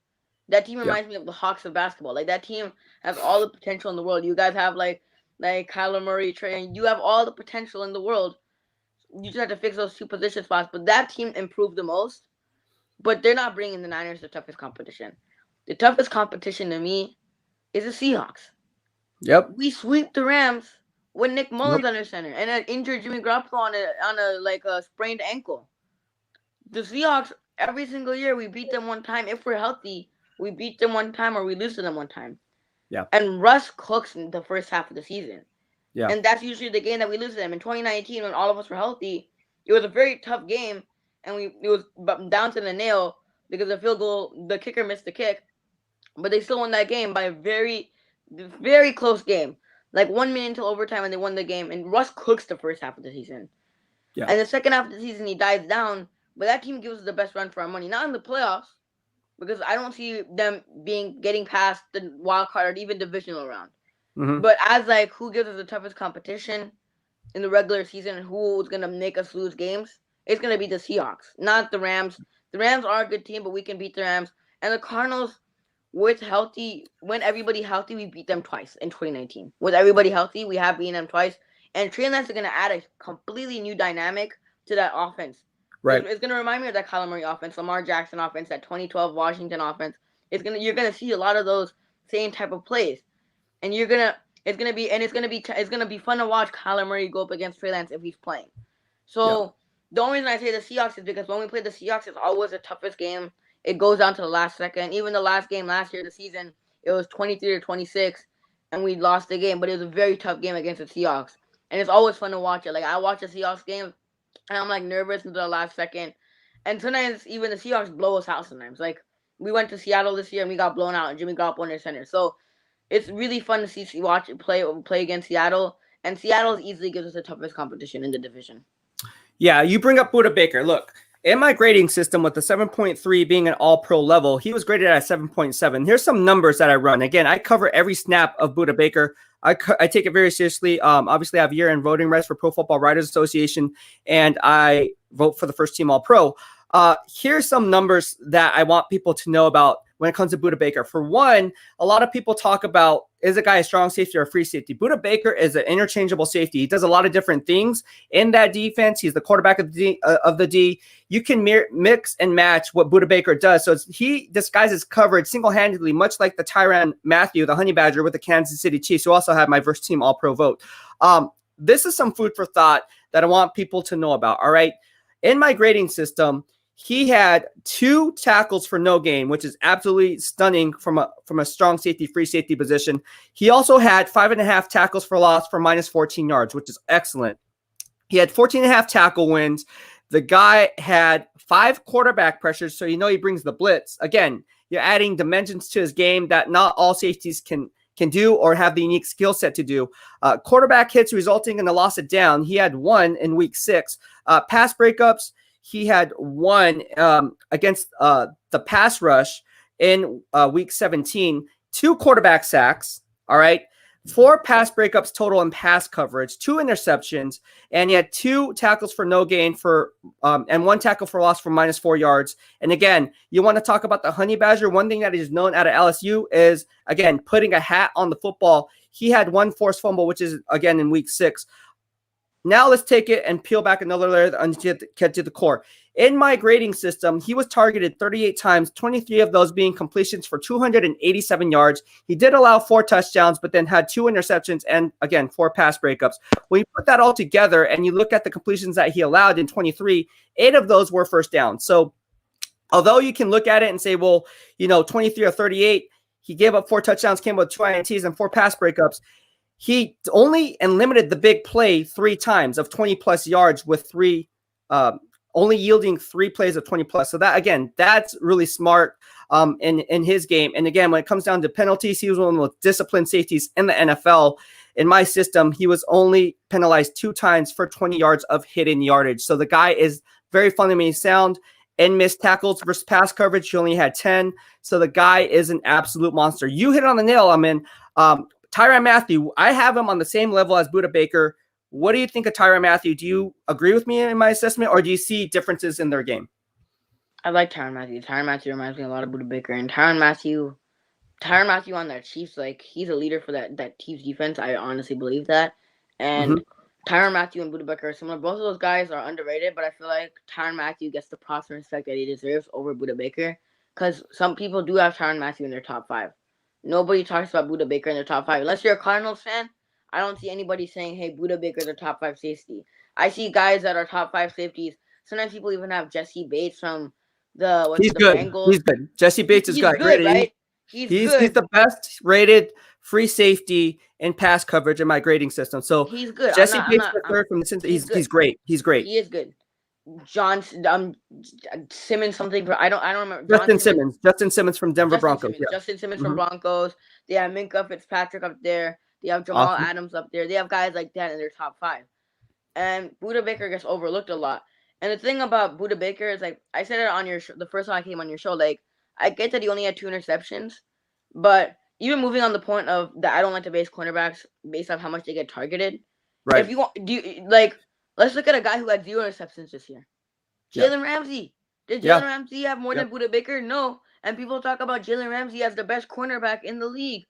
That team reminds me of the Hawks of basketball. Like, that team has all the potential in the world. You guys have like Kyler Murray, Trey, and you have all the potential in the world. You just have to fix those two position spots. But that team improved the most. But they're not bringing the Niners the toughest competition. The toughest competition to me is the Seahawks. Yep. We sweep the Rams with Nick Mullins under center and an injured Jimmy Garoppolo on a sprained ankle. The Seahawks, every single year we beat them one time. If we're healthy, we beat them one time or we lose to them one time. Yeah. And Russ cooks in the first half of the season. Yeah. And that's usually the game that we lose to them. In 2019, when all of us were healthy, it was a very tough game, and it was down to the nail because the field goal, the kicker missed the kick, but they still won that game by a very, very close game. Like 1 minute until overtime, and they won the game. And Russ cooks the first half of the season. Yeah. And the second half of the season, he dives down, but that team gives us the best run for our money. Not in the playoffs, because I don't see them getting past the wild card or even divisional round. Mm-hmm. But as who gives us the toughest competition in the regular season and who's gonna make us lose games, it's gonna be the Seahawks, not the Rams. The Rams are a good team, but we can beat the Rams. And the Cardinals, when everybody healthy, we beat them twice in 2019. With everybody healthy, we have beaten them twice. And Trey Lance is gonna add a completely new dynamic to that offense. Right. It's gonna remind me of that Kyler Murray offense, Lamar Jackson offense, that 2012 Washington offense. You're gonna see a lot of those same type of plays. And it's gonna be fun to watch Kyler Murray go up against Trey Lance if he's playing. So the only reason I say the Seahawks is because when we play the Seahawks, it's always the toughest game. It goes down to the last second. Even the last game last year, the season, it was 23-26, and we lost the game. But it was a very tough game against the Seahawks, and it's always fun to watch it. Like, I watch the Seahawks game, and I'm nervous until the last second. And sometimes even the Seahawks blow us out. Sometimes, we went to Seattle this year and we got blown out, and Jimmy Garoppolo under center. So it's really fun to watch it play against Seattle, and Seattle easily gives us the toughest competition in the division. Yeah, you bring up Buda Baker. Look, in my grading system, with the 7.3 being an all-pro level, he was graded at 7.7. Here's some numbers that I run. Again, I cover every snap of Buda Baker. I take it very seriously. Obviously, I have year-end voting rights for Pro Football Writers Association, and I vote for the first team all-pro. Here's some numbers that I want people to know about when it comes to Buda Baker. For one, a lot of people talk about, is a guy a strong safety or a free safety? Buda Baker is an interchangeable safety. He does a lot of different things in that defense. He's the quarterback of the D. You can mix and match what Buda Baker does. So he disguises coverage single-handedly, much like the Tyrann Mathieu, the Honey Badger with the Kansas City Chiefs, who also had my first team all-pro vote. This is some food for thought that I want people to know about, all right? In my grading system, he had 2 tackles for no gain, which is absolutely stunning from a strong safety, free safety position. He also had 5.5 tackles for loss for minus 14 yards, which is excellent. He had 14.5 tackle wins. The guy had 5 quarterback pressures, so he brings the blitz. Again, you're adding dimensions to his game that not all safeties can do or have the unique skill set to do. Quarterback hits resulting in a loss of down. He had 1 in week 6. Pass breakups. He had 1 against the pass rush in week 17, 2 quarterback sacks, all right, 4 pass breakups total in pass coverage, 2 interceptions, and he had 2 tackles for no gain and 1 tackle for loss for minus 4 yards. And again, you want to talk about the Honey Badger. One thing that is known out of LSU is, again, putting a hat on the football. He had 1 forced fumble, which is, again, in week 6. Now let's take it and peel back another layer and get to the core. In my grading system, he was targeted 38 times, 23 of those being completions for 287 yards. He did allow 4 touchdowns, but then had 2 interceptions and, again, 4 pass breakups. When you put that all together and you look at the completions that he allowed in 23, 8 of those were first down. So although you can look at it and say, well, 23 or 38, he gave up 4 touchdowns, came up with 2 INTs and 4 pass breakups. He only and limited the big play 3 times of 20-plus yards with only yielding 3 plays of 20-plus. So that, again, that's really smart in his game. And again, when it comes down to penalties, he was one of the most disciplined safeties in the NFL. in my system, he was only penalized 2 times for 20 yards of hidden yardage. So the guy is very fundamentally sound. And missed tackles versus pass coverage, he only had 10. So the guy is an absolute monster. You hit it on the nail, Amin. Tyrann Mathieu, I have him on the same level as Budda Baker. What do you think of Tyrann Mathieu? Do you agree with me in my assessment, or do you see differences in their game? I like Tyrann Mathieu. Tyrann Mathieu reminds me a lot of Budda Baker. And Tyrann Mathieu on that Chiefs, like, he's a leader for that Chiefs defense. I honestly believe that. And Tyrann Mathieu and Budda Baker are similar. Both of those guys are underrated, but I feel like Tyrann Mathieu gets the props and respect that he deserves over Budda Baker, because some people do have Tyrann Mathieu in their top 5. Nobody talks about Budda Baker in their top 5. Unless you're a Cardinals fan, I don't see anybody saying, hey, Budda Baker's a top 5 safety. I see guys that are top 5 safeties. Sometimes people even have Jesse Bates from the Bengals. He's good. Jesse Bates is good, right? He's good. He's the best rated free safety in pass coverage in my grading system. So he's good. Jesse Bates the third from the he's great. He's great. He is good. Simmons something. I don't remember. Justin Simmons from Denver Broncos. Justin Simmons from Broncos. They have Minkah Fitzpatrick up there. They have Jamal Adams up there. They have guys like that in their top 5. And Budda Baker gets overlooked a lot. And the thing about Budda Baker is, like, I said it on your show, the first time I came on your show, like, I get that he only had 2 interceptions, but even moving on the point of that, I don't like to base cornerbacks based on how much they get targeted. Right. If you want, let's look at a guy who had 0 interceptions this year. Jalen Ramsey. Did Jalen Ramsey have more than Budda Baker? No. And people talk about Jalen Ramsey as the best cornerback in the league.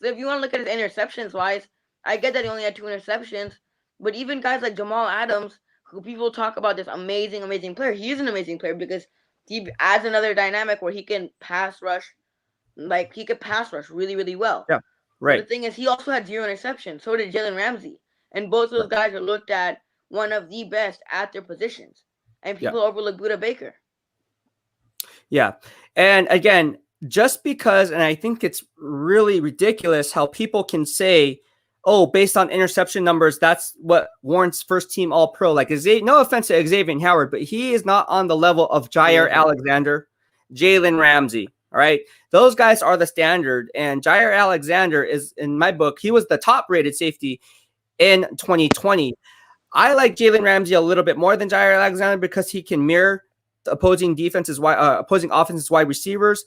So if you want to look at his interceptions wise, I get that he only had 2 interceptions, but even guys like Jamal Adams, who people talk about this amazing player, he is an amazing player because he adds another dynamic where he can pass rush. Like, he could pass rush really, really well. Yeah, right. But the thing is, he also had 0 interceptions. So did Jalen Ramsey. And both of those guys are looked at one of the best at their positions. And people overlook Budda Baker. Yeah. And again, just because, and I think it's really ridiculous how people can say, oh, based on interception numbers, that's what warrants first team all pro. Like, no offense to Xavier Howard, but he is not on the level of Jair Alexander, Jalen Ramsey. All right. Those guys are the standard. And Jair Alexander is, in my book, he was the top rated safety in 2020. I like Jalen Ramsey a little bit more than Jair Alexander because he can mirror the opposing offenses wide receivers.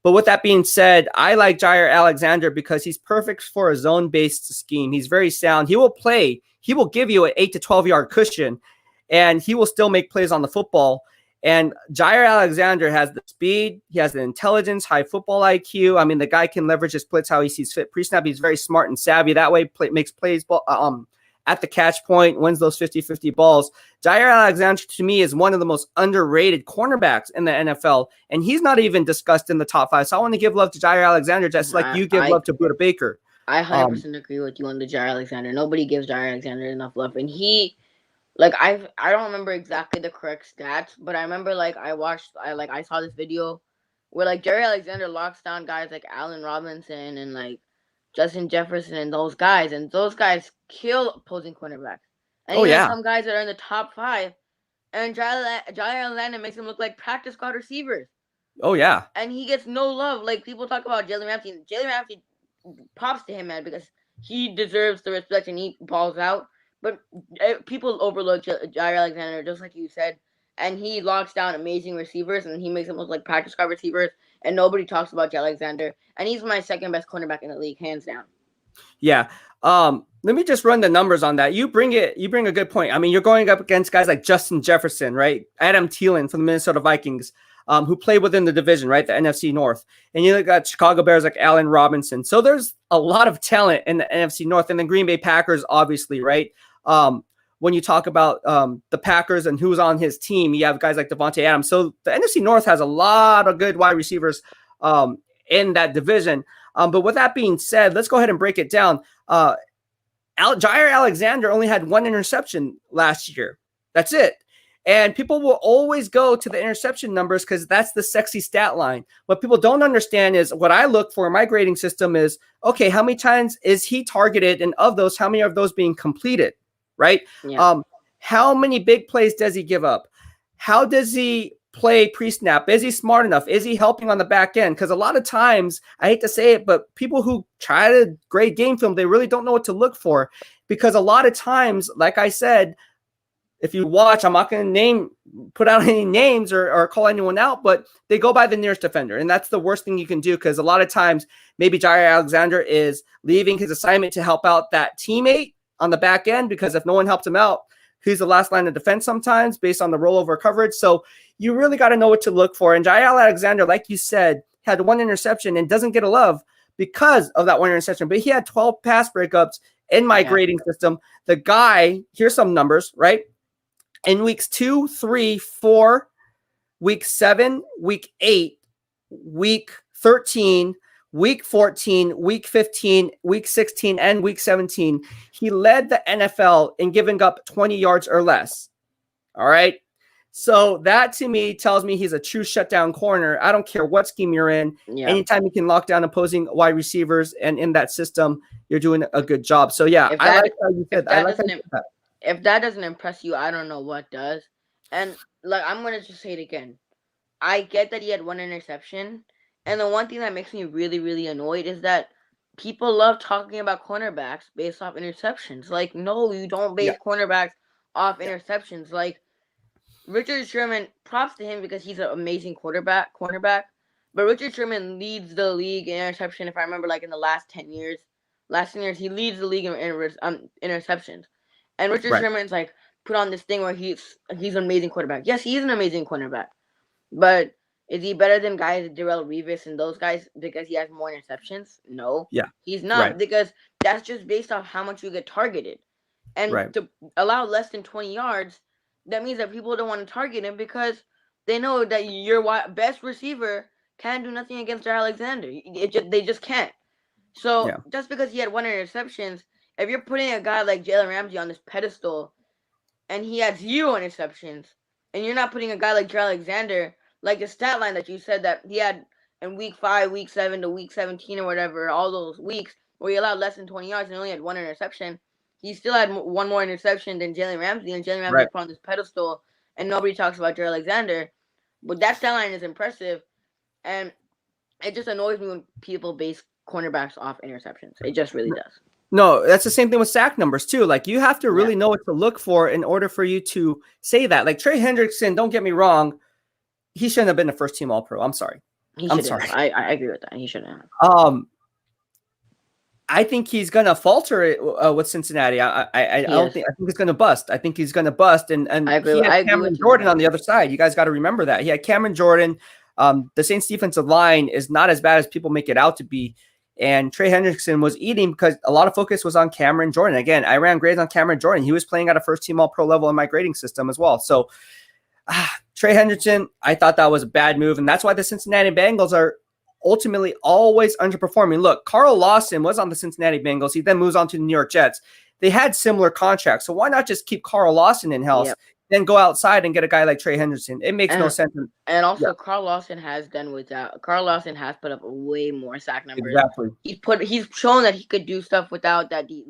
But with that being said, I like Jair Alexander because he's perfect for a zone-based scheme. He's very sound. He will play. He will give you an 8 to 12-yard cushion, and he will still make plays on the football. And Jair Alexander has the speed. He has the intelligence, high football IQ. I mean, the guy can leverage his splits how he sees fit. Pre-snap, he's very smart and savvy. That way, makes plays at the catch point, wins those 50-50 balls. Jair Alexander, to me, is one of the most underrated cornerbacks in the NFL, and he's not even discussed in the top 5. So I want to give love to Jair Alexander just like you give love to Budda Baker. I 100% agree with you on the Jair Alexander. Nobody gives Jair Alexander enough love. And he, like, I don't remember exactly the correct stats, but I remember, like, I saw this video where, like, Jair Alexander locks down guys like Allen Robinson and, like, Justin Jefferson and those guys kill opposing cornerbacks. And some guys that are in the top 5, and Jair Alexander makes them look like practice squad receivers. Oh, yeah. And he gets no love. Like, people talk about Jalen Ramsey. Jalen Ramsey, props to him, man, because he deserves the respect and he balls out. But people overlook Jair Alexander, just like you said. And he locks down amazing receivers, and he makes them look like practice squad receivers. And nobody talks about Jair Alexander. And he's my second best cornerback in the league, hands down. Yeah. Let me just run the numbers on that. You bring a good point. I mean, you're going up against guys like Justin Jefferson, right? Adam Thielen from the Minnesota Vikings, who play within the division, right? The NFC North. And you got Chicago Bears like Allen Robinson. So there's a lot of talent in the NFC North. And the Green Bay Packers, obviously, right? When you talk about the Packers and who's on his team, you have guys like Devontae Adams. So the NFC North has a lot of good wide receivers in that division. But with that being said, let's go ahead and break it down. Jair Alexander only had 1 interception last year. That's it. And people will always go to the interception numbers because that's the sexy stat line. What people don't understand is what I look for in my grading system is, okay, how many times is he targeted? And of those, how many of those being completed? Right? Yeah. How many big plays does he give up? How does he play pre-snap? Is he smart enough? Is he helping on the back end? Because a lot of times, I hate to say it, but people who try to grade game film, they really don't know what to look for. Because a lot of times, like I said, if you watch, I'm not going to put out any names or call anyone out, but they go by the nearest defender. And that's the worst thing you can do, because a lot of times maybe Jair Alexander is leaving his assignment to help out that teammate on the back end, because if no one helps him out, he's the last line of defense sometimes based on the rollover coverage. So you really got to know what to look for. And Jair Alexander, like you said, had 1 interception and doesn't get a love because of that 1 interception, but he had 12 pass breakups in my grading system. The guy, here's some numbers, right? In weeks 2, 3, 4, week 7, week 8, week 13, week 14, week 15, week 16, and week 17, he led the NFL in giving up 20 yards or less. All right. So that to me tells me he's a true shutdown corner. I don't care what scheme you're in. Yeah. Anytime you can lock down opposing wide receivers and in that system, you're doing a good job. So yeah, I like how you said that. If that doesn't impress you, I don't know what does. And like, I'm going to just say it again. I get that he had 1 interception. And the one thing that makes me really, really annoyed is that people love talking about cornerbacks based off interceptions. Like, no, you don't base cornerbacks off interceptions. Like, Richard Sherman, props to him because he's an amazing cornerback. But Richard Sherman leads the league in interception, if I remember, like in the last 10 years. Last 10 years, he leads the league in interceptions. And Richard Sherman's like put on this thing where he's an amazing quarterback. Yes, he is an amazing cornerback. But is he better than guys like Darrelle Revis and those guys because he has more interceptions? No. Yeah. He's not, because that's just based off how much you get targeted. And to allow less than 20 yards, that means that people don't want to target him because they know that your best receiver can do nothing against Jair Alexander. They just can't. So just because he had 1 interceptions, if you're putting a guy like Jalen Ramsey on this pedestal and he had 0 interceptions, and you're not putting a guy like Jair Alexander, like the stat line that you said that he had in week 5, week 7 to week 17 or whatever, all those weeks where he allowed less than 20 yards and only had 1 interception, he still had 1 more interception than Jalen Ramsey, and Jalen Ramsey put on this pedestal, and nobody talks about Jair Alexander. But that stat line is impressive, and it just annoys me when people base cornerbacks off interceptions. It just really does. No, that's the same thing with sack numbers too. Like, you have to really know what to look for in order for you to say that. Like Trey Hendrickson, don't get me wrong, he shouldn't have been a first team All-Pro. I'm sorry. I'm sorry. I agree with that. He shouldn't have. I think he's gonna falter with Cincinnati. I don't think. I think he's gonna bust. I think he's gonna bust. And I agree, he had Cameron Jordan on the other side. You guys got to remember that he had Cameron Jordan. The Saints defensive line is not as bad as people make it out to be. And Trey Hendrickson was eating because a lot of focus was on Cameron Jordan. Again, I ran grades on Cameron Jordan. He was playing at a first-team All-Pro level in my grading system as well. So Trey Hendrickson, I thought that was a bad move. And that's why the Cincinnati Bengals are ultimately always underperforming. Look, Carl Lawson was on the Cincinnati Bengals. He then moves on to the New York Jets. They had similar contracts. So why not just keep Carl Lawson in-house? Yep. Then go outside and get a guy like Trey Hendrickson. It makes no sense. And also, Carl Lawson has done without. Carl Lawson has put up way more sack numbers. Exactly. He's shown that he could do stuff without that D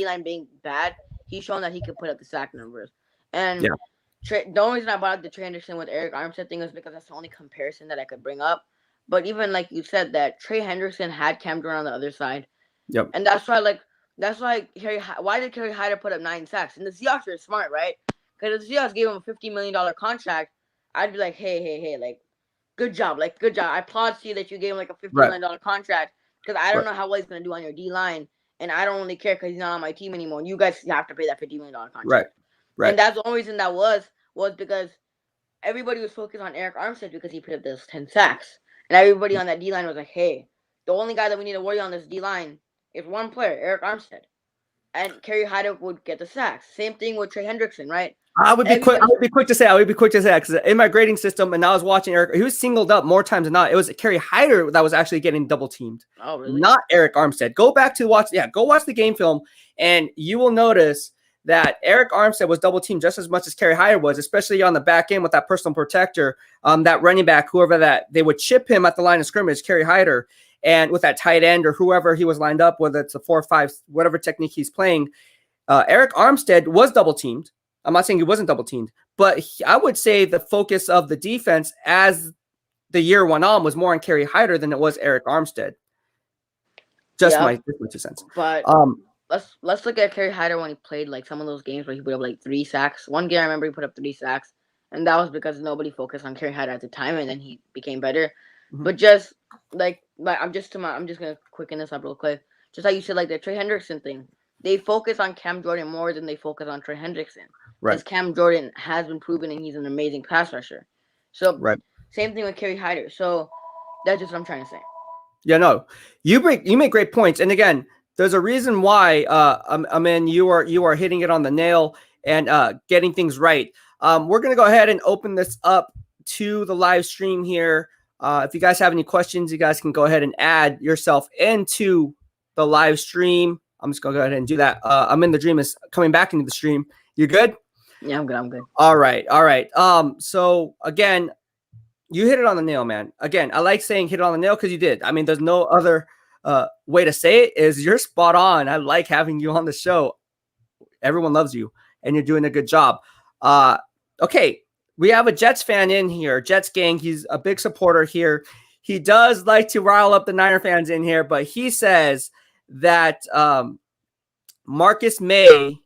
line being bad. He's shown that he could put up the sack numbers. And the only reason I brought up the Trey Hendrickson with Eric Armstead thing is because that's the only comparison that I could bring up. But even like you said, that Trey Hendrickson had Cam Jordan on the other side. Yep. And that's why why did Kerry Hyder put up 9 sacks? And the Seahawks are smart, right? Because if the Seahawks gave him a $50 million contract, I'd be like, hey, like, good job. Like, good job. I applaud you that you gave him like a $50 million contract, because I don't know how well he's going to do on your D-line, and I don't really care because he's not on my team anymore. You guys have to pay that $50 million contract. Right. And that's the only reason that was because everybody was focused on Eric Armstead because he put up those 10 sacks. And everybody on that D-line was like, hey, the only guy that we need to worry on this D-line is one player, Eric Armstead. And Kerry Hyder would get the sacks. Same thing with Trey Hendrickson, right? I would be quick to say because in my grading system, and I was watching Eric, he was singled up more times than not. It was Kerry Hyder that was actually getting double teamed. Oh, really? Not Eric Armstead. Go back to watch the game film, and you will notice that Eric Armstead was double teamed just as much as Kerry Hyder was, especially on the back end with that personal protector, that running back, whoever that they would chip him at the line of scrimmage, Kerry Hyder, and with that tight end or whoever he was lined up, whether it's a 4-5, whatever technique he's playing, Eric Armstead was double teamed. I'm not saying he wasn't double teamed, But I would say the focus of the defense as the year went on was more on Kerry Hyder than it was Eric Armstead. Just my 2 cents. But let's look at Kerry Hyder when he played like some of those games where he put up like 3 sacks. One game I remember he put up 3 sacks, and that was because nobody focused on Kerry Hyder at the time, and then he became better. Mm-hmm. But just like I'm just gonna quicken this up real quick. Just like you said, like the Trey Hendrickson thing, they focus on Cam Jordan more than they focus on Trey Hendrickson. Right. Because Cam Jordan has been proven, and he's an amazing pass rusher. So same thing with Kerry Hyder. So that's just what I'm trying to say. Yeah, no, you make great points, and again, there's a reason why. Amin, you are hitting it on the nail and getting things right. We're gonna go ahead and open this up to the live stream here. If you guys have any questions, you guys can go ahead and add yourself into the live stream. I'm just gonna go ahead and do that. Amin the Dream is coming back into the stream. You good? Yeah, I'm good. I'm good. All right. So again, you hit it on the nail, man. Again, I like saying hit it on the nail because you did. I mean, there's no other way to say it. Is you're spot on. I like having you on the show. Everyone loves you, and you're doing a good job. Okay, we have a Jets fan in here. Jets gang. He's a big supporter here. He does like to rile up the Niner fans in here, but he says that Marcus May.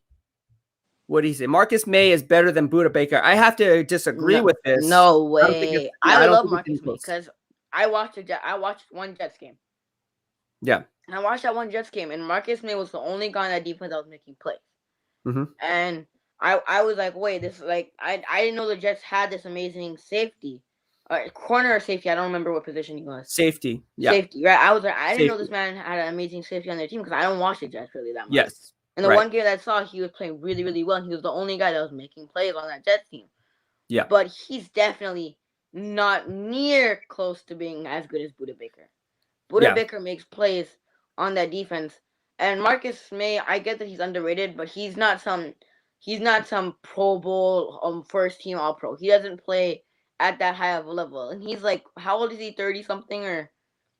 What do you say? Marcus May is better than Budda Baker. I have to disagree with this. No way. I love Marcus May because I watched one Jets game. Yeah. And I watched that one Jets game, and Marcus May was the only guy on that defense that was making plays. Mm-hmm. And I was like, wait, this like I didn't know the Jets had this amazing safety, corner or safety. I don't remember what position he was. Safety. Yeah. Safety. Right. I was like, I didn't know this man had an amazing safety on their team because I don't watch the Jets really that much. Yes. And the one game that I saw, he was playing really, really well. And he was the only guy that was making plays on that Jets team. Yeah. But he's definitely not near close to being as good as Budda Baker. Budda Baker makes plays on that defense. And Marcus May, I get that he's underrated, but he's not some Pro Bowl first team All Pro. He doesn't play at that high of a level. And he's like, how old is he? 30 something, or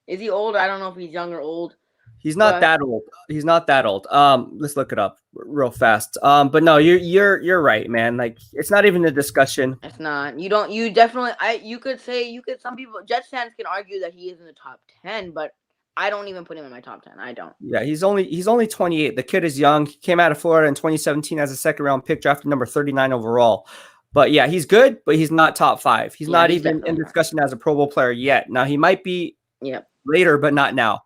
is he old? I don't know if he's young or old. He's not that old. He's not that old. Let's look it up real fast. But no, you're right, man. Like it's not even a discussion. It's not. Some people, Jets fans can argue that he is in the top 10, but I don't even put him in my top 10. I don't. Yeah, he's only 28. The kid is young. He came out of Florida in 2017 as a second round pick, drafted number 39 overall. But yeah, he's good, but he's not top 5. He's not even in discussion as a Pro Bowl player yet. Now he might be later, but not now.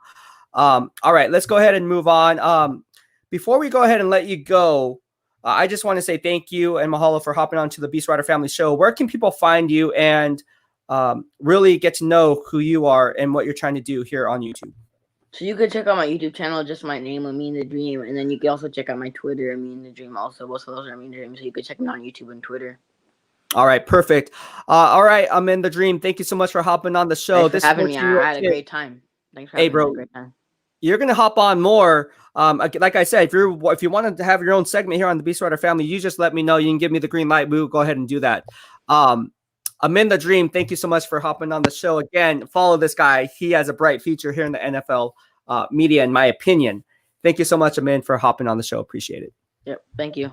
All right, let's go ahead and move on. Before we go ahead and let you go, I just want to say thank you and mahalo for hopping on to the BEASTwriter Family Show. Where can people find you and really get to know who you are and what you're trying to do here on YouTube? So you can check out my YouTube channel, just my name, Amin the Dream, and then you can also check out my Twitter, Amin the Dream. Also, both of those are Amin the Dream, so you can check me on YouTube and Twitter. All right, perfect. All right, Amin the Dream. Thank you so much for hopping on the show. Thanks for having me. I had a great time. Thanks for having me. Bro. I had a great time. You're gonna hop on more. Like I said, if you wanted to have your own segment here on the BEASTwriter Family, you just let me know. You can give me the green light. We will go ahead and do that. Amin the Dream, thank you so much for hopping on the show again. Follow this guy. He has a bright future here in the NFL media, in my opinion. Thank you so much, Amin, for hopping on the show. Appreciate it. Yep. Thank you.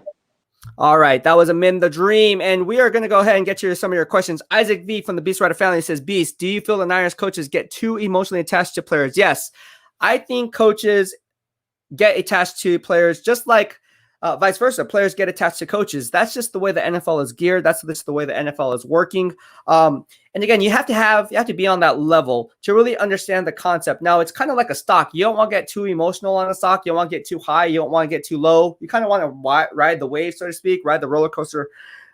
All right, that was Amin the Dream, and we are going to go ahead and get to some of your questions. Isaac V from the BEASTwriter Family says, Beast, do you feel the Niners coaches get too emotionally attached to players? Yes. I think coaches get attached to players just like vice versa. Players get attached to coaches. That's just the way the NFL is geared. That's just the way the NFL is working. And again, you have to be on that level to really understand the concept. Now, it's kind of like a stock. You don't want to get too emotional on a stock. You don't want to get too high. You don't want to get too low. You kind of want to ride the wave, so to speak, ride the roller coaster.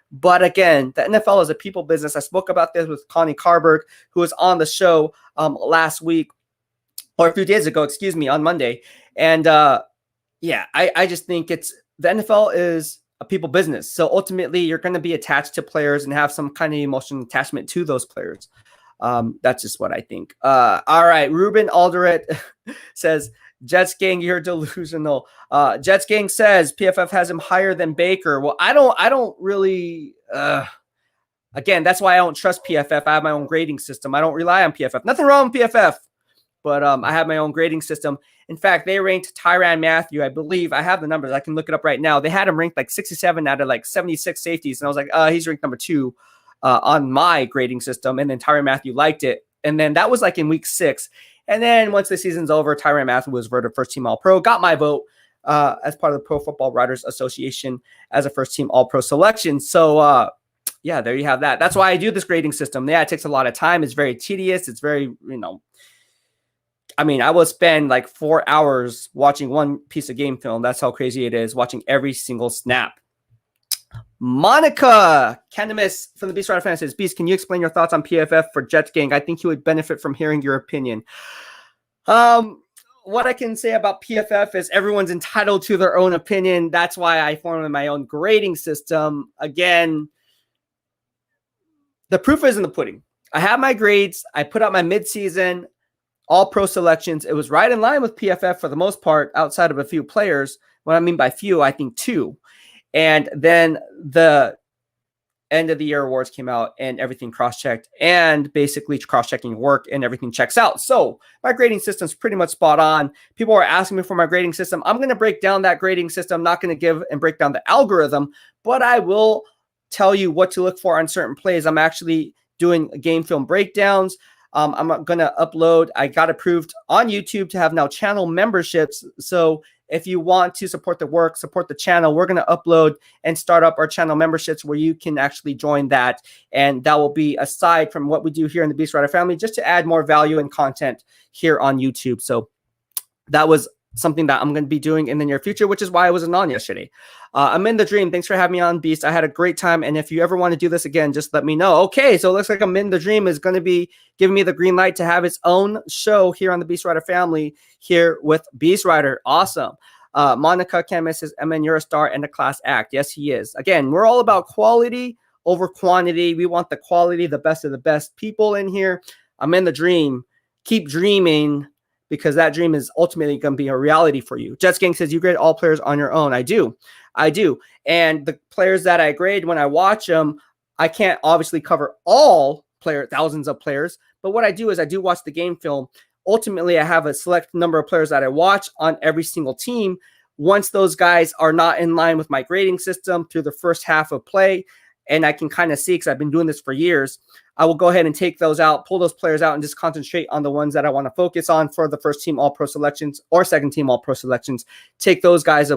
But again, the NFL is a people business. I spoke about this with Connie Carberg, who was on the show last week. Or a few days ago, on Monday. And I just think the NFL is a people business. So ultimately, you're going to be attached to players and have some kind of emotional attachment to those players. That's just what I think. All right. Ruben Alderett says, Jets gang, you're delusional. Jets gang says PFF has him higher than Baker. Well, I don't really, again, that's why I don't trust PFF. I have my own grading system. I don't rely on PFF. Nothing wrong with PFF. But I have my own grading system. In fact, they ranked Tyrann Mathieu, I believe. I have the numbers. I can look it up right now. They had him ranked like 67 out of like 76 safeties. And I was like, he's ranked number 2 on my grading system. And then Tyrann Mathieu liked it. And then that was like in week 6. And then once the season's over, Tyrann Mathieu was voted first team All-Pro, got my vote as part of the Pro Football Writers Association as a first team All-Pro selection. So, yeah, there you have that. That's why I do this grading system. Yeah, it takes a lot of time. It's very tedious. It's very, I mean, I will spend like 4 hours watching one piece of game film. That's how crazy it is, watching every single snap. Monica Canamis from the BEASTwriter Family says, Beast, can you explain your thoughts on PFF for Jets Gang? I think you would benefit from hearing your opinion. What I can say about PFF is everyone's entitled to their own opinion. That's why I formed my own grading system. Again, the proof is in the pudding. I have my grades. I put out my midseason All-Pro selections. It was right in line with PFF for the most part, outside of a few players. What I mean by few, I think 2. And then the end of the year awards came out and everything cross-checked, and basically cross-checking work and everything checks out. So my grading system is pretty much spot on. People are asking me for my grading system. I'm going to break down that grading system. I'm not going to give and break down the algorithm, but I will tell you what to look for on certain plays. I'm actually doing game film breakdowns. I'm going to upload. I got approved on YouTube to have now channel memberships. So if you want to support the work, support the channel, we're going to upload and start up our channel memberships where you can actually join that. And that will be aside from what we do here in the BEASTwriter family, just to add more value and content here on YouTube. So that was something that I'm going to be doing in the near future, which is why I wasn't on yesterday. Amin the Dream, thanks for having me on, Beast. I had a great time, and if you ever want to do this again, just let me know. Okay, so it looks like Amin the Dream is going to be giving me the green light to have its own show here on the BEASTwriter family here with BEASTwriter. Awesome. Monica Camus says, Amin, you're a star and a class act. Yes, he is. Again, we're all about quality over quantity. We want the quality, the best of the best people in here. Amin the Dream. Keep dreaming, because that dream is ultimately going to be a reality for you. Jets Gang says, you grade all players on your own. I do. And the players that I grade, when I watch them, I can't obviously cover all thousands of players. But what I do is I do watch the game film. Ultimately, I have a select number of players that I watch on every single team. Once those guys are not in line with my grading system through the first half of play, and I can kind of see, because I've been doing this for years, I will go ahead and take those out, pull those players out, and just concentrate on the ones that I want to focus on for the first team All-Pro selections or second team All-Pro selections. Take those guys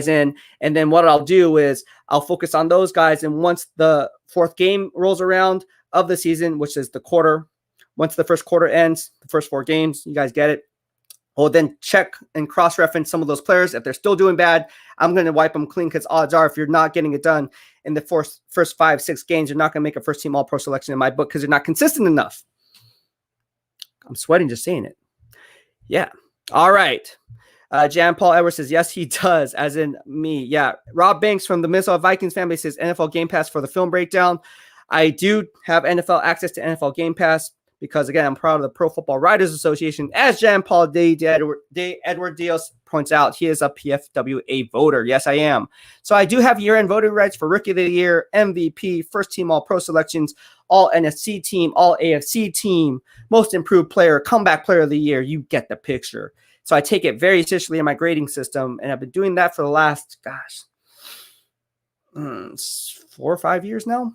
in, and then what I'll do is I'll focus on those guys, and once the 4th game rolls around of the season, which is the quarter, once the first quarter ends, the first 4 games, you guys get it, we'll then check and cross-reference some of those players. If they're still doing bad, I'm going to wipe them clean, because odds are if you're not getting it done in the first 5-6 games, you're not going to make a first-team All-Pro selection in my book, because you're not consistent enough. I'm sweating just saying it. Yeah. All right. Jan Paul Edwards says, yes, he does, as in me. Yeah. Rob Banks from the Minnesota Vikings family says, NFL Game Pass for the film breakdown. I do have NFL access to NFL Game Pass, because, again, I'm proud of the Pro Football Writers Association. As Jean-Paul Edward Dios points out, he is a PFWA voter. Yes, I am. So I do have year-end voting rights for Rookie of the Year, MVP, First Team All-Pro selections, All NFC team, All AFC team, Most Improved Player, Comeback Player of the Year. You get the picture. So I take it very seriously in my grading system, and I've been doing that for the last, 4 or 5 years now.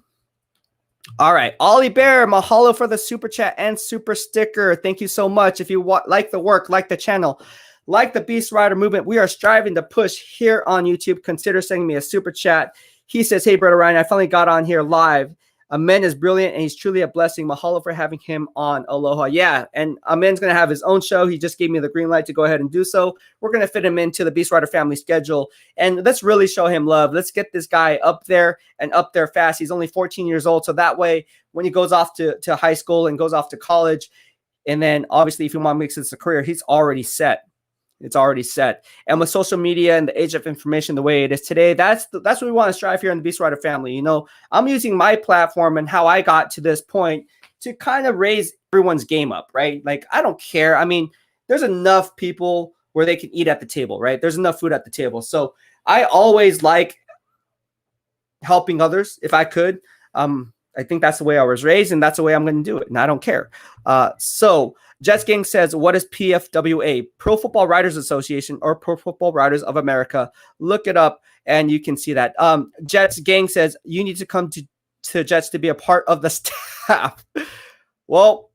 All right. Ollie Bear, mahalo for the super chat and super sticker. Thank you so much. If you like the work, like the channel, like the BEASTwriter movement, we are striving to push here on YouTube. Consider sending me a super chat. He says, hey, brother Ryan, I finally got on here live. Amin is brilliant, and he's truly a blessing. Mahalo for having him on. Aloha. Yeah, and Amin's going to have his own show. He just gave me the green light to go ahead and do so. We're going to fit him into the BEASTwriter family schedule, and let's really show him love. Let's get this guy up there and up there fast. He's only 14 years old, so that way when he goes off to high school and goes off to college, and then obviously if he wants to make this a career, he's already set. It's already set. And with social media and the age of information the way it is today, that's what we want to strive here in the BEASTwriter family. You know, I'm using my platform and how I got to this point to kind of raise everyone's game up, right? Like, I don't care. I mean, there's enough people where they can eat at the table, right? There's enough food at the table. So I always like helping others if I could. I think that's the way I was raised, and that's the way I'm going to do it, and I don't care. So Jets Gang says, what is PFWA? Pro Football Writers Association, or Pro Football Writers of America. Look it up, and you can see that. Jets Gang says, you need to come to Jets to be a part of the staff. Well,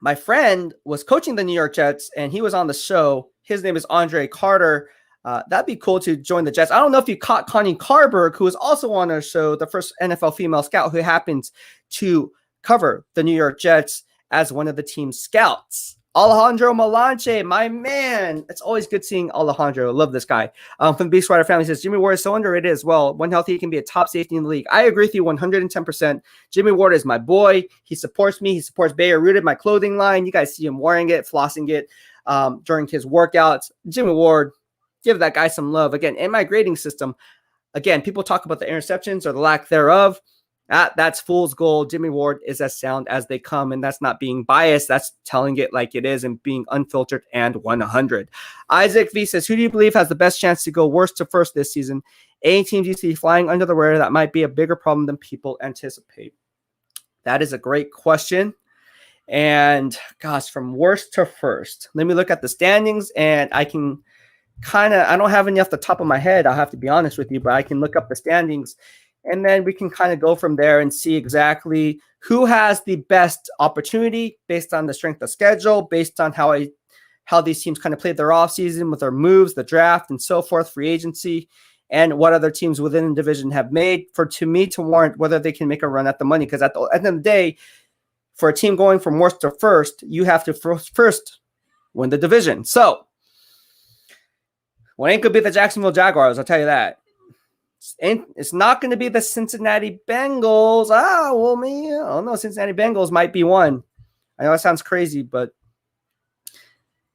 my friend was coaching the New York Jets, and he was on the show. His name is Andre Carter. That'd be cool to join the Jets. I don't know if you caught Connie Carberg, who was also on our show, the first NFL female scout who happens to cover the New York Jets as one of the team's scouts. Alejandro Malanche, my man. It's always good seeing Alejandro. Love this guy. From the BEASTwriter Family says, Jimmy Ward is so underrated as well. When healthy, he can be a top safety in the league. I agree with you 110%. Jimmy Ward is my boy. He supports me. He supports Bayer Rooted, my clothing line. You guys see him wearing it, flossing it during his workouts. Jimmy Ward, give that guy some love. Again, in my grading system, again, people talk about the interceptions or the lack thereof. That's fool's gold. Jimmy Ward is as sound as they come, and that's not being biased. That's telling it like it is and being unfiltered and 100. Isaac V says, who do you believe has the best chance to go worst to first this season? Any teams you see flying under the radar that might be a bigger problem than people anticipate? That is a great question. And gosh, from worst to first, let me look at the standings, and I can I don't have any off the top of my head. I'll have to be honest with you, but I can look up the standings. And then we can kind of go from there and see exactly who has the best opportunity based on the strength of schedule, based on how these teams kind of played their offseason with their moves, the draft, and so forth, free agency, and what other teams within the division have made to me to warrant whether they can make a run at the money. Because at the end of the day, for a team going from worst to first, you have to first win the division. So, well, ain't going to be the Jacksonville Jaguars, I'll tell you that. It's not going to be the Cincinnati Bengals. Well, me, I don't know. Cincinnati Bengals might be one. I know that sounds crazy, but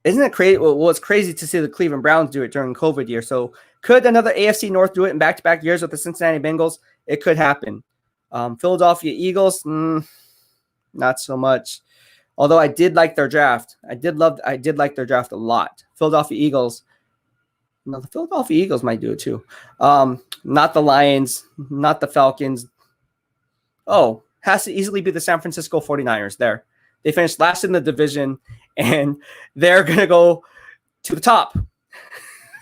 isn't it crazy? Well, it's crazy to see the Cleveland Browns do it during COVID year. So could another AFC North do it in back-to-back years with the Cincinnati Bengals? It could happen. Philadelphia Eagles, not so much. Although I did like their draft. I did like their draft a lot. Philadelphia Eagles. No, the Philadelphia Eagles might do it too. Not the Lions, not the Falcons. Oh, has to easily be the San Francisco 49ers there. They finished last in the division, and they're going to go to the top.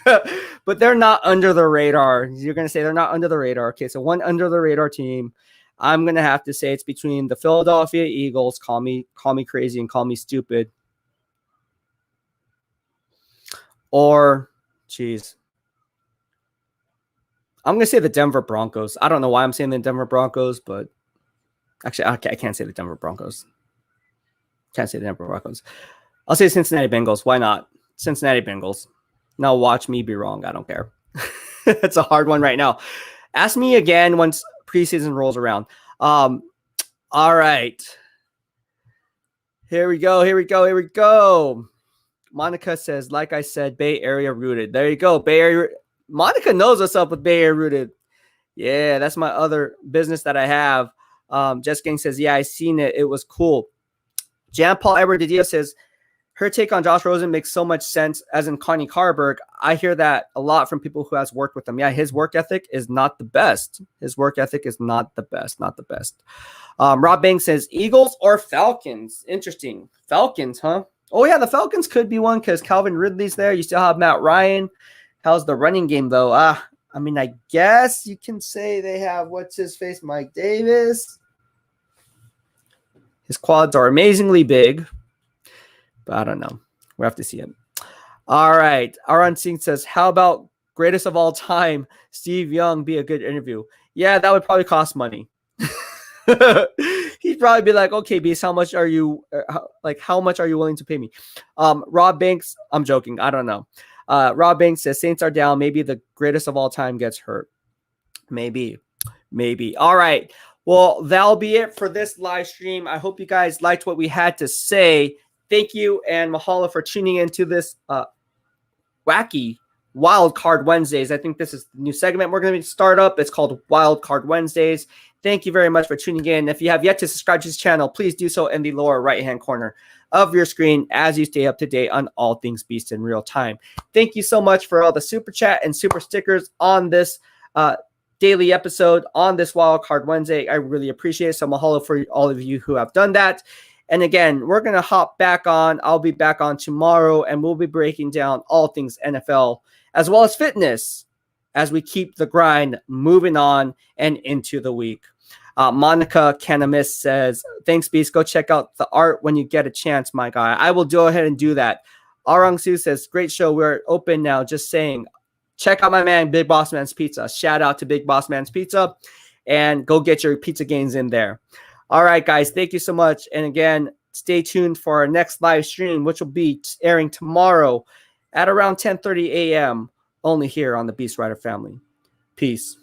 But they're not under the radar. You're going to say they're not under the radar. Okay, so one under the radar team. I'm going to have to say it's between the Philadelphia Eagles. Call me crazy and call me stupid. Or, geez. I'm going to say the Denver Broncos. I don't know why I'm saying the Denver Broncos, but actually, I can't say the Denver Broncos. Can't say the Denver Broncos. I'll say Cincinnati Bengals. Why not? Cincinnati Bengals. Now watch me be wrong. I don't care. It's a hard one right now. Ask me again once preseason rolls around. All right. Here we go. Monica says, like I said, Bay Area rooted. There you go. Bay Area. Monica knows what's up with Bay Area rooted. Yeah, that's my other business that I have. Jess Gang says, yeah, I seen it. It was cool. Jan Paul Edward Didio says, her take on Josh Rosen makes so much sense, as in Connie Carberg. I hear that a lot from people who has worked with him. Yeah, his work ethic is not the best. Not the best. Rob Banks says, Eagles or Falcons? Interesting. Falcons, huh? Oh, yeah, the Falcons could be one because Calvin Ridley's there. You still have Matt Ryan. How's the running game, though? I mean, I guess you can say they have, what's-his-face, Mike Davis. His quads are amazingly big, but I don't know. We'll have to see him. All right. Aaron Singh says, how about greatest of all time, Steve Young, be a good interview? Yeah, that would probably cost money. He'd probably be like, okay, Beast, how much are you willing to pay me? Rob Banks, I'm joking. I don't know. Rob Banks says, Saints are down. Maybe the greatest of all time gets hurt. Maybe. All right. Well, that'll be it for this live stream. I hope you guys liked what we had to say. Thank you and mahalo for tuning into this wacky Wild Card Wednesdays. I think this is the new segment we're going to start up. It's called Wild Card Wednesdays. Thank you very much for tuning in. If you have yet to subscribe to this channel, please do so in the lower right-hand corner of your screen as you stay up to date on all things Beast in real time. Thank you so much for all the super chat and super stickers on this daily episode on this Wild Card Wednesday. I really appreciate it. So mahalo for all of you who have done that. And again, we're going to hop back on. I'll be back on tomorrow, and we'll be breaking down all things NFL as well as fitness as we keep the grind moving on and into the week. Monica Canamis says, thanks, Beast. Go check out the art when you get a chance, my guy. I will go ahead and do that. Arang Su says, great show. We're open now. Just saying. Check out my man, Big Boss Man's Pizza. Shout out to Big Boss Man's Pizza. And go get your pizza gains in there. All right, guys. Thank you so much. And again, stay tuned for our next live stream, which will be airing tomorrow at around 10:30 a.m. only here on the BEASTwriter Family. Peace.